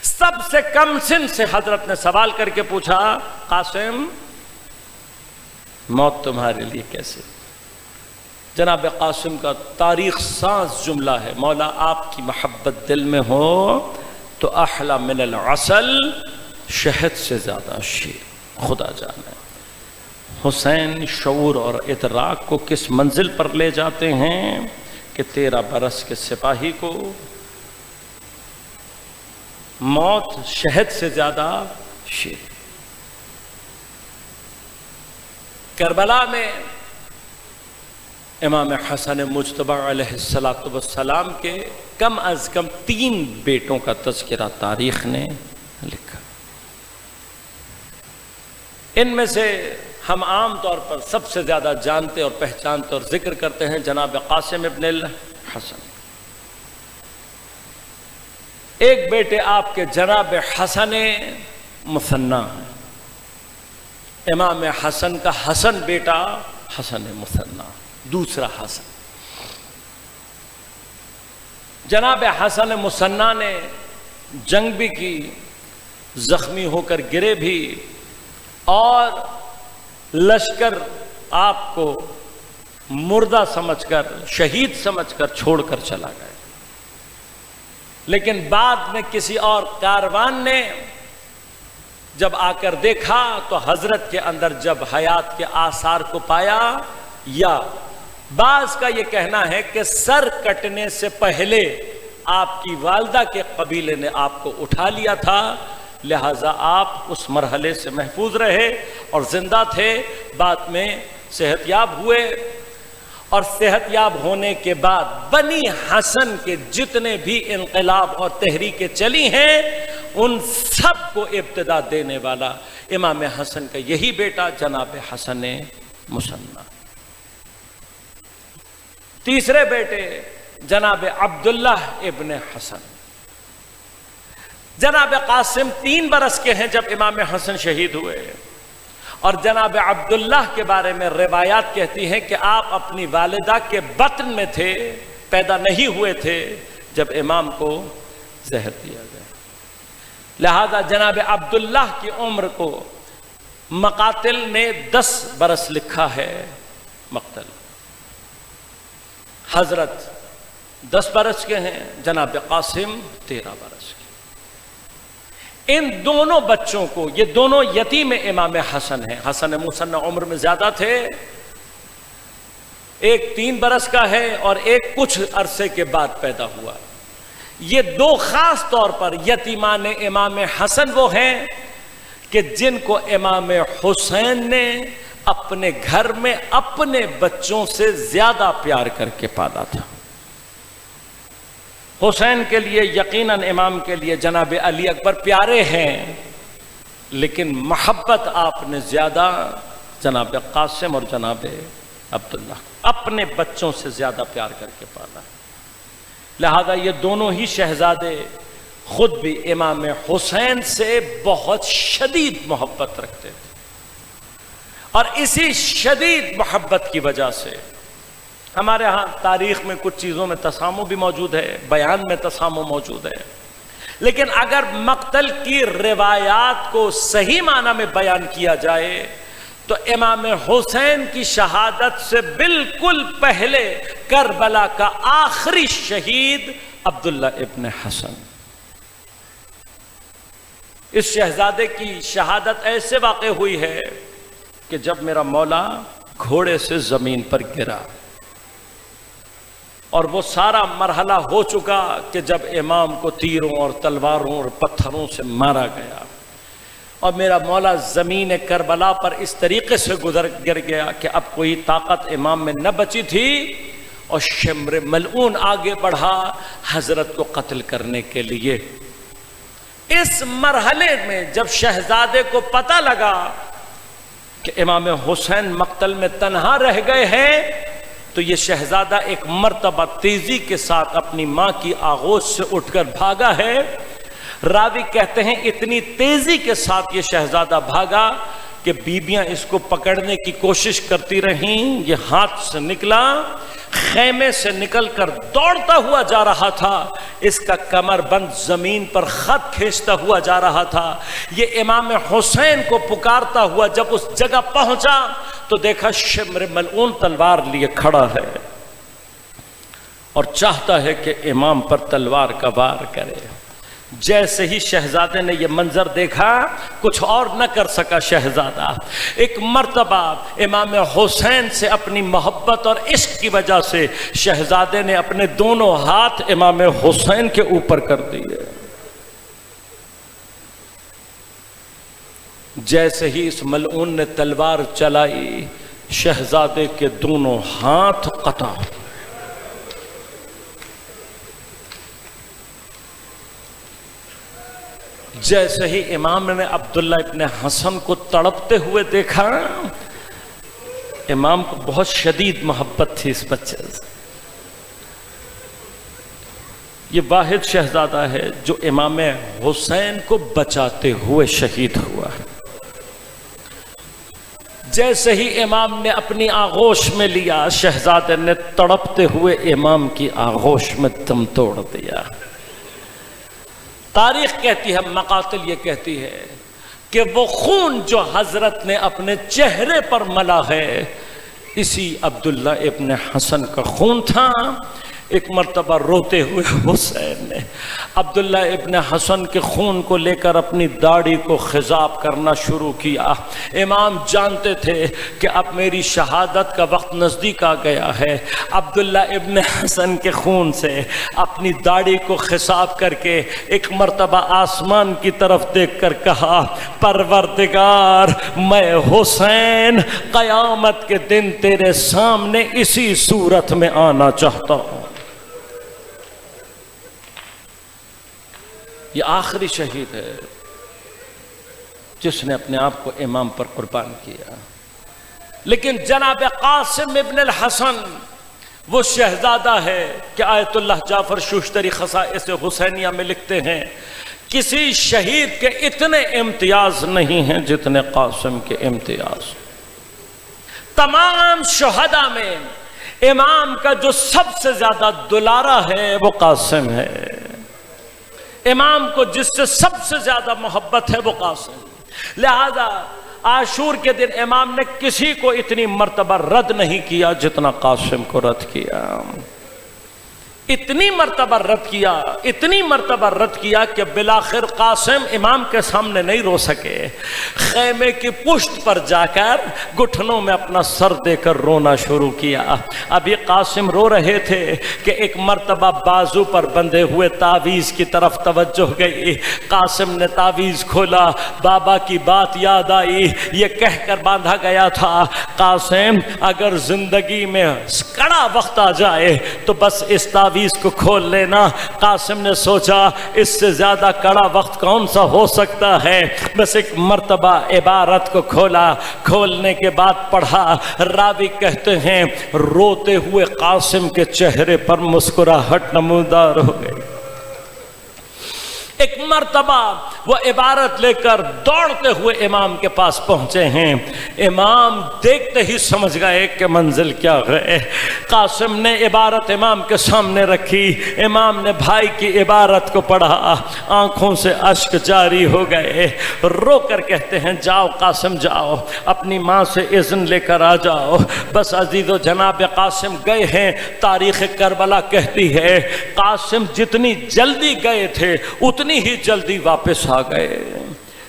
سب سے کم سن سے حضرت نے سوال کر کے پوچھا، قاسم موت تمہارے لیے کیسے؟ جناب قاسم کا تاریخ ساز جملہ ہے، مولا آپ کی محبت دل میں ہو تو احلی من العسل، شہد سے زیادہ شیر، خدا جانے۔ حسین شعور اور ادراک کو کس منزل پر لے جاتے ہیں کہ 13 برس کے سپاہی کو موت شہد سے زیادہ شیر۔ کربلا میں امام حسن مجتبی علیہ السلام کے کم از کم 3 بیٹوں کا تذکرہ تاریخ نے لکھا۔ ان میں سے ہم عام طور پر سب سے زیادہ جانتے اور پہچانتے اور ذکر کرتے ہیں جناب قاسم ابن الحسن۔ ایک بیٹے آپ کے جناب حسن مثنیٰ ہیں، امام حسن کا حسن بیٹا حسن مثنیٰ، دوسرا حسن۔ جناب حسن مثنیٰ نے جنگ بھی کی، زخمی ہو کر گرے بھی، اور لشکر آپ کو مردہ سمجھ کر، شہید سمجھ کر چھوڑ کر چلا گیا۔ لیکن بعد میں کسی اور کاروان نے جب آ کر دیکھا تو حضرت کے اندر جب حیات کے آثار کو پایا، یا بعض کا یہ کہنا ہے کہ سر کٹنے سے پہلے آپ کی والدہ کے قبیلے نے آپ کو اٹھا لیا تھا، لہٰذا آپ اس مرحلے سے محفوظ رہے اور زندہ تھے۔ بعد میں صحت یاب ہوئے، اور صحت یاب ہونے کے بعد بنی حسن کے جتنے بھی انقلاب اور تحریکیں چلی ہیں ان سب کو ابتدا دینے والا امام حسن کا یہی بیٹا جناب حسن مثنیٰ۔ تیسرے بیٹے جناب عبداللہ ابن حسن۔ جناب قاسم 3 برس کے ہیں جب امام حسن شہید ہوئے، اور جناب عبداللہ کے بارے میں روایات کہتی ہیں کہ آپ اپنی والدہ کے بطن میں تھے، پیدا نہیں ہوئے تھے جب امام کو زہر دیا گیا۔ لہذا جناب عبداللہ کی عمر کو مقاتل نے 10 برس لکھا ہے، مقتل۔ حضرت 10 برس کے ہیں، جناب قاسم 13 برس کے۔ ان دونوں بچوں کو، یہ دونوں یتیم امام حسن ہیں۔ حسن مثنیٰ عمر میں زیادہ تھے، ایک 3 برس کا ہے اور ایک کچھ عرصے کے بعد پیدا ہوا۔ یہ 2 خاص طور پر یتیمان امام حسن وہ ہیں کہ جن کو امام حسین نے اپنے گھر میں اپنے بچوں سے زیادہ پیار کر کے پالا تھا۔ حسین کے لیے یقیناً امام کے لیے جناب علی اکبر پیارے ہیں، لیکن محبت آپ نے زیادہ جناب قاسم اور جناب عبداللہ اپنے بچوں سے زیادہ پیار کر کے پالا۔ لہذا یہ دونوں ہی شہزادے خود بھی امام حسین سے بہت شدید محبت رکھتے تھے، اور اسی شدید محبت کی وجہ سے ہمارے ہاں تاریخ میں کچھ چیزوں میں تسامح بھی موجود ہے، بیان میں تسامح موجود ہے، لیکن اگر مقتل کی روایات کو صحیح معنی میں بیان کیا جائے تو امام حسین کی شہادت سے بالکل پہلے کربلا کا آخری شہید عبداللہ ابن حسن۔ اس شہزادے کی شہادت ایسے واقع ہوئی ہے کہ جب میرا مولا گھوڑے سے زمین پر گرا، اور وہ سارا مرحلہ ہو چکا کہ جب امام کو تیروں اور تلواروں اور پتھروں سے مارا گیا، اور میرا مولا زمین کربلا پر اس طریقے سے گر گیا کہ اب کوئی طاقت امام میں نہ بچی تھی، اور شمر ملعون آگے بڑھا حضرت کو قتل کرنے کے لیے۔ اس مرحلے میں جب شہزادے کو پتہ لگا کہ امام حسین مقتل میں تنہا رہ گئے ہیں، تو یہ شہزادہ ایک مرتبہ تیزی کے ساتھ اپنی ماں کی آغوش سے اٹھ کر بھاگا ہے۔ راوی کہتے ہیں اتنی تیزی کے ساتھ یہ شہزادہ بھاگا کہ بیبیاں اس کو پکڑنے کی کوشش کرتی رہیں، یہ ہاتھ سے نکلا، خیمے سے نکل کر دوڑتا ہوا جا رہا تھا، اس کا کمر بند زمین پر خط کھینچتا ہوا جا رہا تھا۔ یہ امام حسین کو پکارتا ہوا جب اس جگہ پہنچا تو دیکھا شمر ملعون تلوار لیے کھڑا ہے اور چاہتا ہے کہ امام پر تلوار کا وار کرے۔ جیسے ہی شہزادے نے یہ منظر دیکھا کچھ اور نہ کر سکا شہزادہ۔ ایک مرتبہ امام حسین سے اپنی محبت اور عشق کی وجہ سے شہزادے نے اپنے دونوں ہاتھ امام حسین کے اوپر کر دیے۔ جیسے ہی اس ملعون نے تلوار چلائی شہزادے کے دونوں ہاتھ قطع۔ جیسے ہی امام نے عبداللہ ابن حسن کو تڑپتے ہوئے دیکھا، امام کو بہت شدید محبت تھی اس بچے سے۔ یہ واحد شہزادہ ہے جو امام حسین کو بچاتے ہوئے شہید ہوا۔ جیسے ہی امام نے اپنی آغوش میں لیا شہزادے نے تڑپتے ہوئے امام کی آغوش میں دم توڑ دیا۔ تاریخ کہتی ہے، مقاتل یہ کہتی ہے کہ وہ خون جو حضرت نے اپنے چہرے پر ملا ہے اسی عبداللہ ابن حسن کا خون تھا۔ ایک مرتبہ روتے ہوئے حسین نے عبداللہ ابن حسن کے خون کو لے کر اپنی داڑھی کو خضاب کرنا شروع کیا۔ امام جانتے تھے کہ اب میری شہادت کا وقت نزدیک آ گیا ہے۔ عبداللہ ابن حسن کے خون سے اپنی داڑھی کو خضاب کر کے ایک مرتبہ آسمان کی طرف دیکھ کر کہا، پروردگار میں حسین قیامت کے دن تیرے سامنے اسی صورت میں آنا چاہتا ہوں۔ یہ آخری شہید ہے جس نے اپنے آپ کو امام پر قربان کیا۔ لیکن جناب قاسم ابن الحسن وہ شہزادہ ہے کہ آیت اللہ جعفر شوشتری خصائص حسینیہ میں لکھتے ہیں کسی شہید کے اتنے امتیاز نہیں ہیں جتنے قاسم کے امتیاز۔ تمام شہداء میں امام کا جو سب سے زیادہ دلارا ہے وہ قاسم ہے۔ امام کو جس سے سب سے زیادہ محبت ہے وہ قاسم۔ لہذا عاشور کے دن امام نے کسی کو اتنی مرتبہ رد نہیں کیا جتنا قاسم کو رد کیا۔ اتنی مرتبہ رد کیا کہ بالآخر قاسم امام کے سامنے نہیں رو سکے، خیمے کی پشت پر جا کر گھٹنوں میں اپنا سر دے کر رونا شروع کیا۔ ابھی قاسم رو رہے تھے کہ ایک مرتبہ بازو پر بندھے ہوئے تعویذ کی طرف توجہ گئی۔ قاسم نے تعویذ کھولا، بابا کی بات یاد آئی، یہ کہہ کر باندھا گیا تھا، قاسم اگر زندگی میں کڑا وقت آ جائے تو بس اس تعویذ کو کھول لینا۔ قاسم نے سوچا اس سے زیادہ کڑا وقت کون سا ہو سکتا ہے، بس ایک مرتبہ عبارت کو کھولا، کھولنے کے بعد پڑھا۔ راوی کہتے ہیں روتے ہوئے قاسم کے چہرے پر مسکراہٹ نمودار ہو گئی۔ ایک مرتبہ وہ عبارت لے کر دوڑتے ہوئے امام کے پاس پہنچے ہیں۔ امام دیکھتے ہی سمجھ گئے کہ منزل کیا ہے۔ قاسم نے عبارت امام کے سامنے رکھی، امام نے بھائی کی عبارت کو پڑھا، آنکھوں سے اشک جاری ہو گئے۔ رو کر کہتے ہیں جاؤ قاسم جاؤ، اپنی ماں سے اذن لے کر آ جاؤ۔ بس عزیز و جناب قاسم گئے ہیں۔ تاریخ کربلا کہتی ہے قاسم جتنی جلدی گئے تھے اتنی ہی جلدی واپس آ گئے۔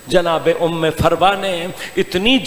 جناب ام فروا نے اتنی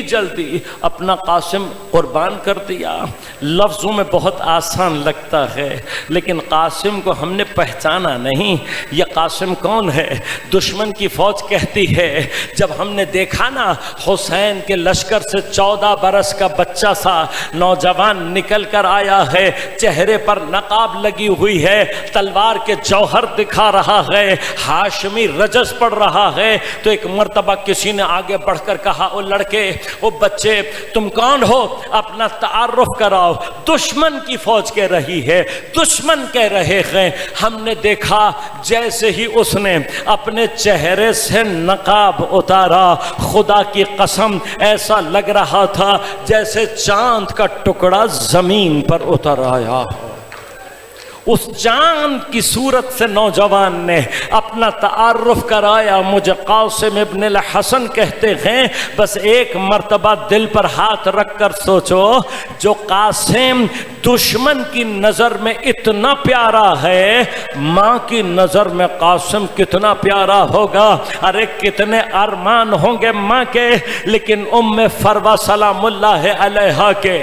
جلدی اپنا قاسم قربان کر دیا۔ لفظوں میں بہت آسان لگتا ہے لیکن قاسم کو ہم نے پہچانا نہیں۔ یہ قاسم کون ہے؟ دشمن کی فوج کہتی ہے جب ہم نے دیکھا نا حسین کے لشکر سے 14 برس کا بچہ سا نوجوان نکل کر آیا ہے، چہرے پر نقاب لگی ہوئی ہے، تلوار کے جوہر دکھا رہا ہے، ہاشمی رجس پڑ رہا ہے، تو ایک مرتبہ کسی نے آگے بڑھ کر کہا او لڑکے، او بچے، تم کون ہو؟ اپنا تعارف کراؤ۔ دشمن کی فوج کہہ رہی ہے، دشمن کہہ رہے ہیں۔ ہم نے دیکھا جیسے ہی اس نے اپنے چہرے سے نقاب اتارا، خدا کی قسم ایسا لگ رہا تھا جیسے چاند کا ٹکڑا زمین پر اتر آیا۔ اس چاند کی صورت سے نوجوان نے اپنے اپنا تعارف کرایا، مجھے قاسم ابن الحسن کہتے ہیں۔ بس ایک مرتبہ دل پر ہاتھ رکھ کر سوچو، جو قاسم دشمن کی نظر میں اتنا پیارا ہے، ماں کی نظر میں قاسم کتنا پیارا ہوگا۔ ارے کتنے ارمان ہوں گے ماں کے، لیکن ام فروہ سلام اللہ علیہا کے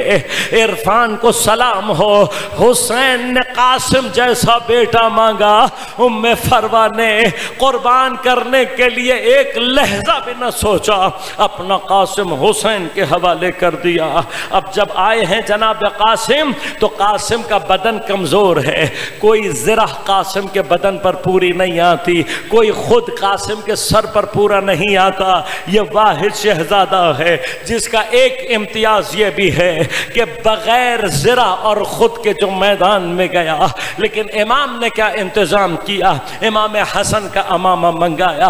عرفان کو سلام ہو، حسین نے قاسم جیسا بیٹا مانگا، ام فروہ نے قربان کرنے کے لیے ایک لحظہ بھی نہ سوچا، اپنا قاسم حسین کے حوالے کر دیا۔ اب جب آئے ہیں جناب قاسم تو قاسم کا بدن کمزور ہے، کوئی زرہ قاسم کے بدن پر پوری نہیں آتی، کوئی خود قاسم کے سر پر پورا نہیں آتا۔ یہ واحد شہزادہ ہے جس کا ایک امتیاز یہ بھی ہے کہ بغیر زرہ اور خود کے جو میدان میں گیا، لیکن امام نے کیا انتظام کیا، امام حسن کا امامہ منگایا،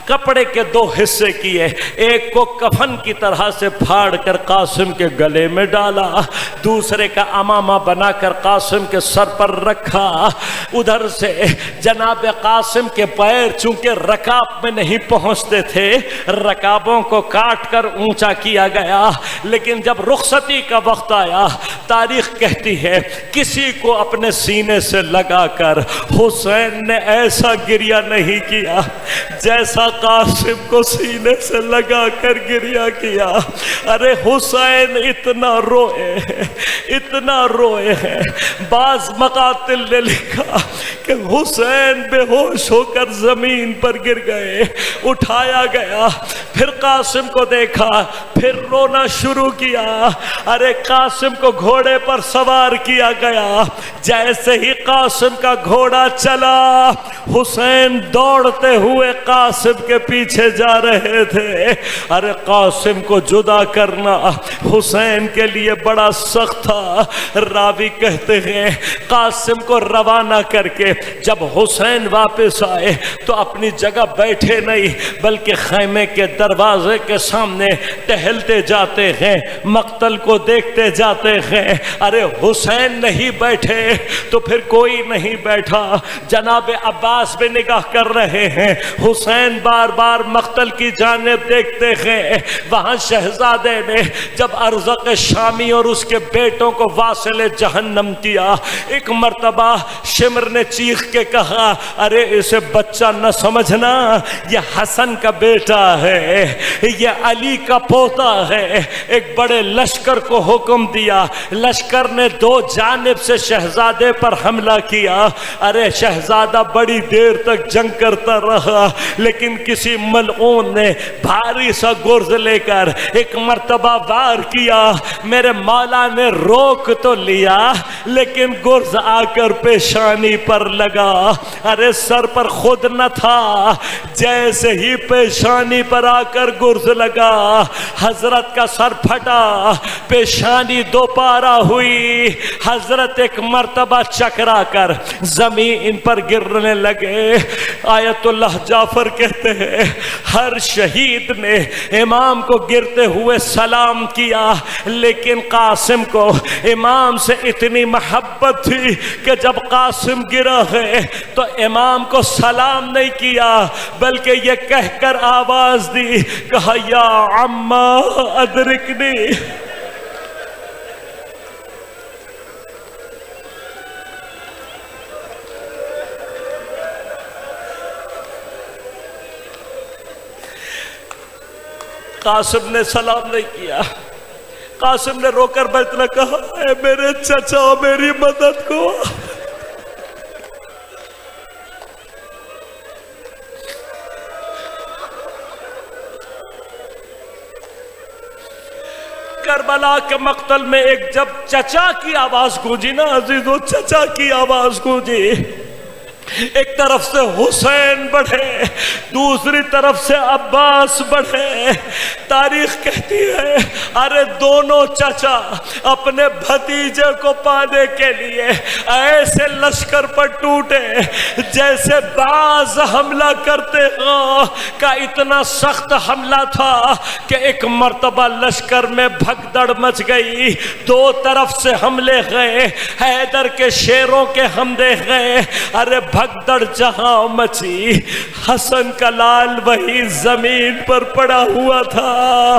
کپڑے کے دو حصے کیے، ایک کو کفن کی طرح سے پھاڑ کر قاسم کے گلے میں ڈالا، دوسرے کا امامہ بنا کر قاسم کے سر پر رکھا۔ ادھر سے جناب قاسم کے پیر چونکہ رکاب میں نہیں پہنچتے تھے، رکابوں کو کاٹ کر اونچا کیا گیا، لیکن جب رخصتی کا وقت آیا، تاریخ کہتی ہے کسی کو اپنے سینے سے لگا کر حسین نے ایسا گریہ نہیں کیا جیسا قاسم کو سینے سے لگا کر گریہ کیا۔ ارے حسین اتنا روئے، اتنا روئے ہیں، بعض مقاتل نے لکھا کہ حسین بے ہوش ہو کر زمین پر گر گئے، اٹھایا گیا، پھر قاسم کو دیکھا، پھر رونا شروع کیا۔ ارے قاسم کو گھوڑے پر سوار کیا گیا، جیسے ہی قاسم کا گھوڑا چلا، حسین دوڑتے ہوئے قاسم کے پیچھے جا رہے تھے۔ ارے قاسم کو جدا کرنا حسین کے لیے بڑا سخت تھا۔ راوی کہتے ہیں قاسم کو روانہ کر کے جب حسین واپس آئے تو اپنی جگہ بیٹھے نہیں، بلکہ خیمے کے دروازے کے سامنے ٹہلتے جاتے ہیں، مقتل کو دیکھتے جاتے ہیں۔ ارے حسین نہیں بیٹھے تو پھر کوئی نہیں بیٹھا۔ جناب عباس بھی نگاہ کر رہے ہیں، حسین بار بار مقتل کی جانب دیکھتے ہیں۔ وہاں شہزادے نے جب ارزق شامی اور اس کے بیٹوں کو واصل جہنم کیا، ایک مرتبہ شمر نے چیخ کے کہا، ارے اسے بچہ نہ سمجھنا، یہ حسن کا بیٹا ہے، یہ علی کا پوتا ہے۔ ایک بڑے لشکر کو حکم دیا، لشکر نے دو جانب سے شہزادے پر حملہ کیا۔ ارے شہزادہ بڑی دیر تک جنگ کرتا رہا، لیکن کسی ملعون نے بھاری سا گرز لے کر ایک مرتبہ وار کیا۔ میرے مولا نے روک تو لیا، لیکن گرز آ کر پیشانی پر لگا۔ ارے سر پر خود نہ تھا، جیسے ہی پیشانی پر آ کر گرز لگا، حضرت کا سر پھٹا، پیشانی دوبارہ ہوئی، حضرت ایک مرتبہ چکرا کر زمین پر گرنے لگے۔ آیت اللہ جعفر کہتے ہیں ہر شہید نے امام کو گرتے ہوئے سلام کیا، لیکن قاسم کو امام سے اتنی محبت تھی کہ جب قاسم گرا ہے تو امام کو سلام نہیں کیا، بلکہ یہ کہہ کر آواز دی، کہا یا عمّا ادرکنی۔ قاسم نے سلام نہیں کیا، قاسم نے رو کر اتنا کہا، اے میرے چچا میری مدد کو۔ کربلا کے مقتل میں ایک جب چچا کی آواز گونجی نا عزیزو، چچا کی آواز گونجی، ایک طرف سے حسین بڑھے، دوسری طرف سے عباس بڑھے۔ تاریخ کہتی ہے ارے دونوں چچا اپنے بھتیجے کو پانے کے لیے ایسے لشکر پر ٹوٹے جیسے باز حملہ کرتے ہوں کا اتنا سخت حملہ تھا کہ ایک مرتبہ لشکر میں بھگدڑ مچ گئی، دو طرف سے حملے گئے، حیدر کے شیروں کے حملے گئے۔ ارے بھگدڑ جہاں مچی، حسن کا لال وہی زمین پر پڑا ہوا تھا۔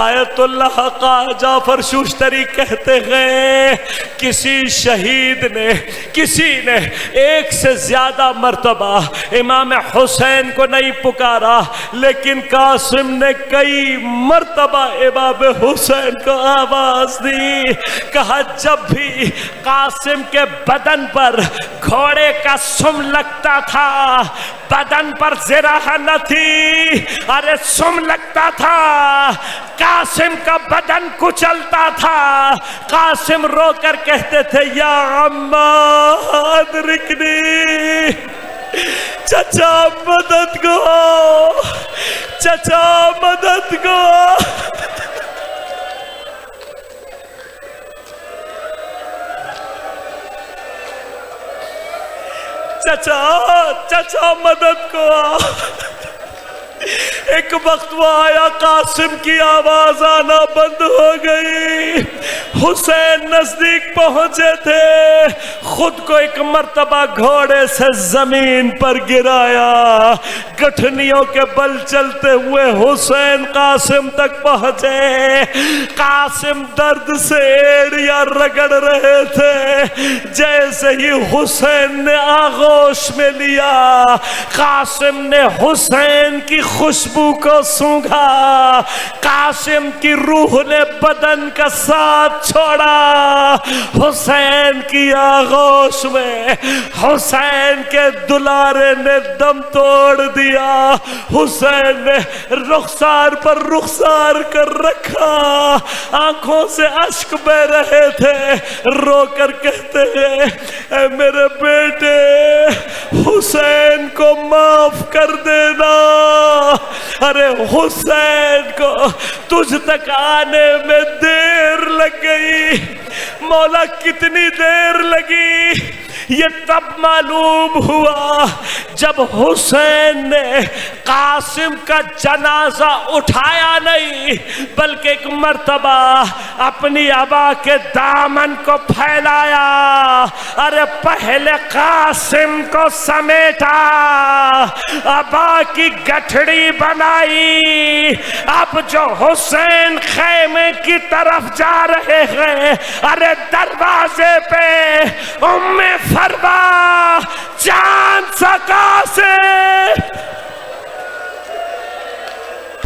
آیت اللہ قاہ جعفر شوشتری کہتے ہیں کسی شہید نے، کسی نے ایک سے زیادہ مرتبہ امام حسین کو نہیں پکارا، لیکن قاسم نے کئی مرتبہ امام حسین کو آواز دی۔ کہا جب بھی قاسم کے بدن پر گھوڑے کا سم لگتا تھا، بدن پر زرہ نہ تھی، ارے سم لگتا تھا، قاسم کا بدن کچلتا تھا، قاسم رو کر کہتے تھے یا عمّا ادرکنی، چچا مدد کو، چچا مدد کو۔ چچا چچا مدد کو۔ ایک وقت وہ آیا، قاسم کی آواز آنا بند ہو گئی، حسین نزدیک پہنچے تھے، خود کو ایک مرتبہ گھوڑے سے زمین پر گرایا، گٹھنیوں کے بل چلتے ہوئے حسین قاسم تک پہنچے۔ قاسم درد سے ایڑیاں رگڑ رہے تھے، جیسے ہی حسین نے آغوش میں لیا، قاسم نے حسین کی خوشبو کو سونگھا، قاسم کی روح نے بدن کا ساتھ چھوڑا، حسین کی آغوش میں حسین کے دلارے نے دم توڑ دیا، حسین نے رخسار پر رخسار کر رکھا، آنکھوں سے اشک بہ رہے تھے، رو کر کہتے ہیں اے میرے بیٹے حسین کو معاف کر دینا۔ ارے حسین کو تجھ تک آنے میں دیر لگ گئی، مولا کتنی دیر لگی؟ یہ تب معلوم ہوا جب حسین نے قاسم کا جنازہ اٹھایا نہیں، بلکہ ایک مرتبہ اپنی ابا کے دامن کو پھیلایا، ارے پہلے قاسم کو سمیٹا، ابا کی گٹھڑی بنائی، اب جو حسین خیمے کی طرف جا رہے ہیں، ارے دروازے پہ فرما چاند سا قاسم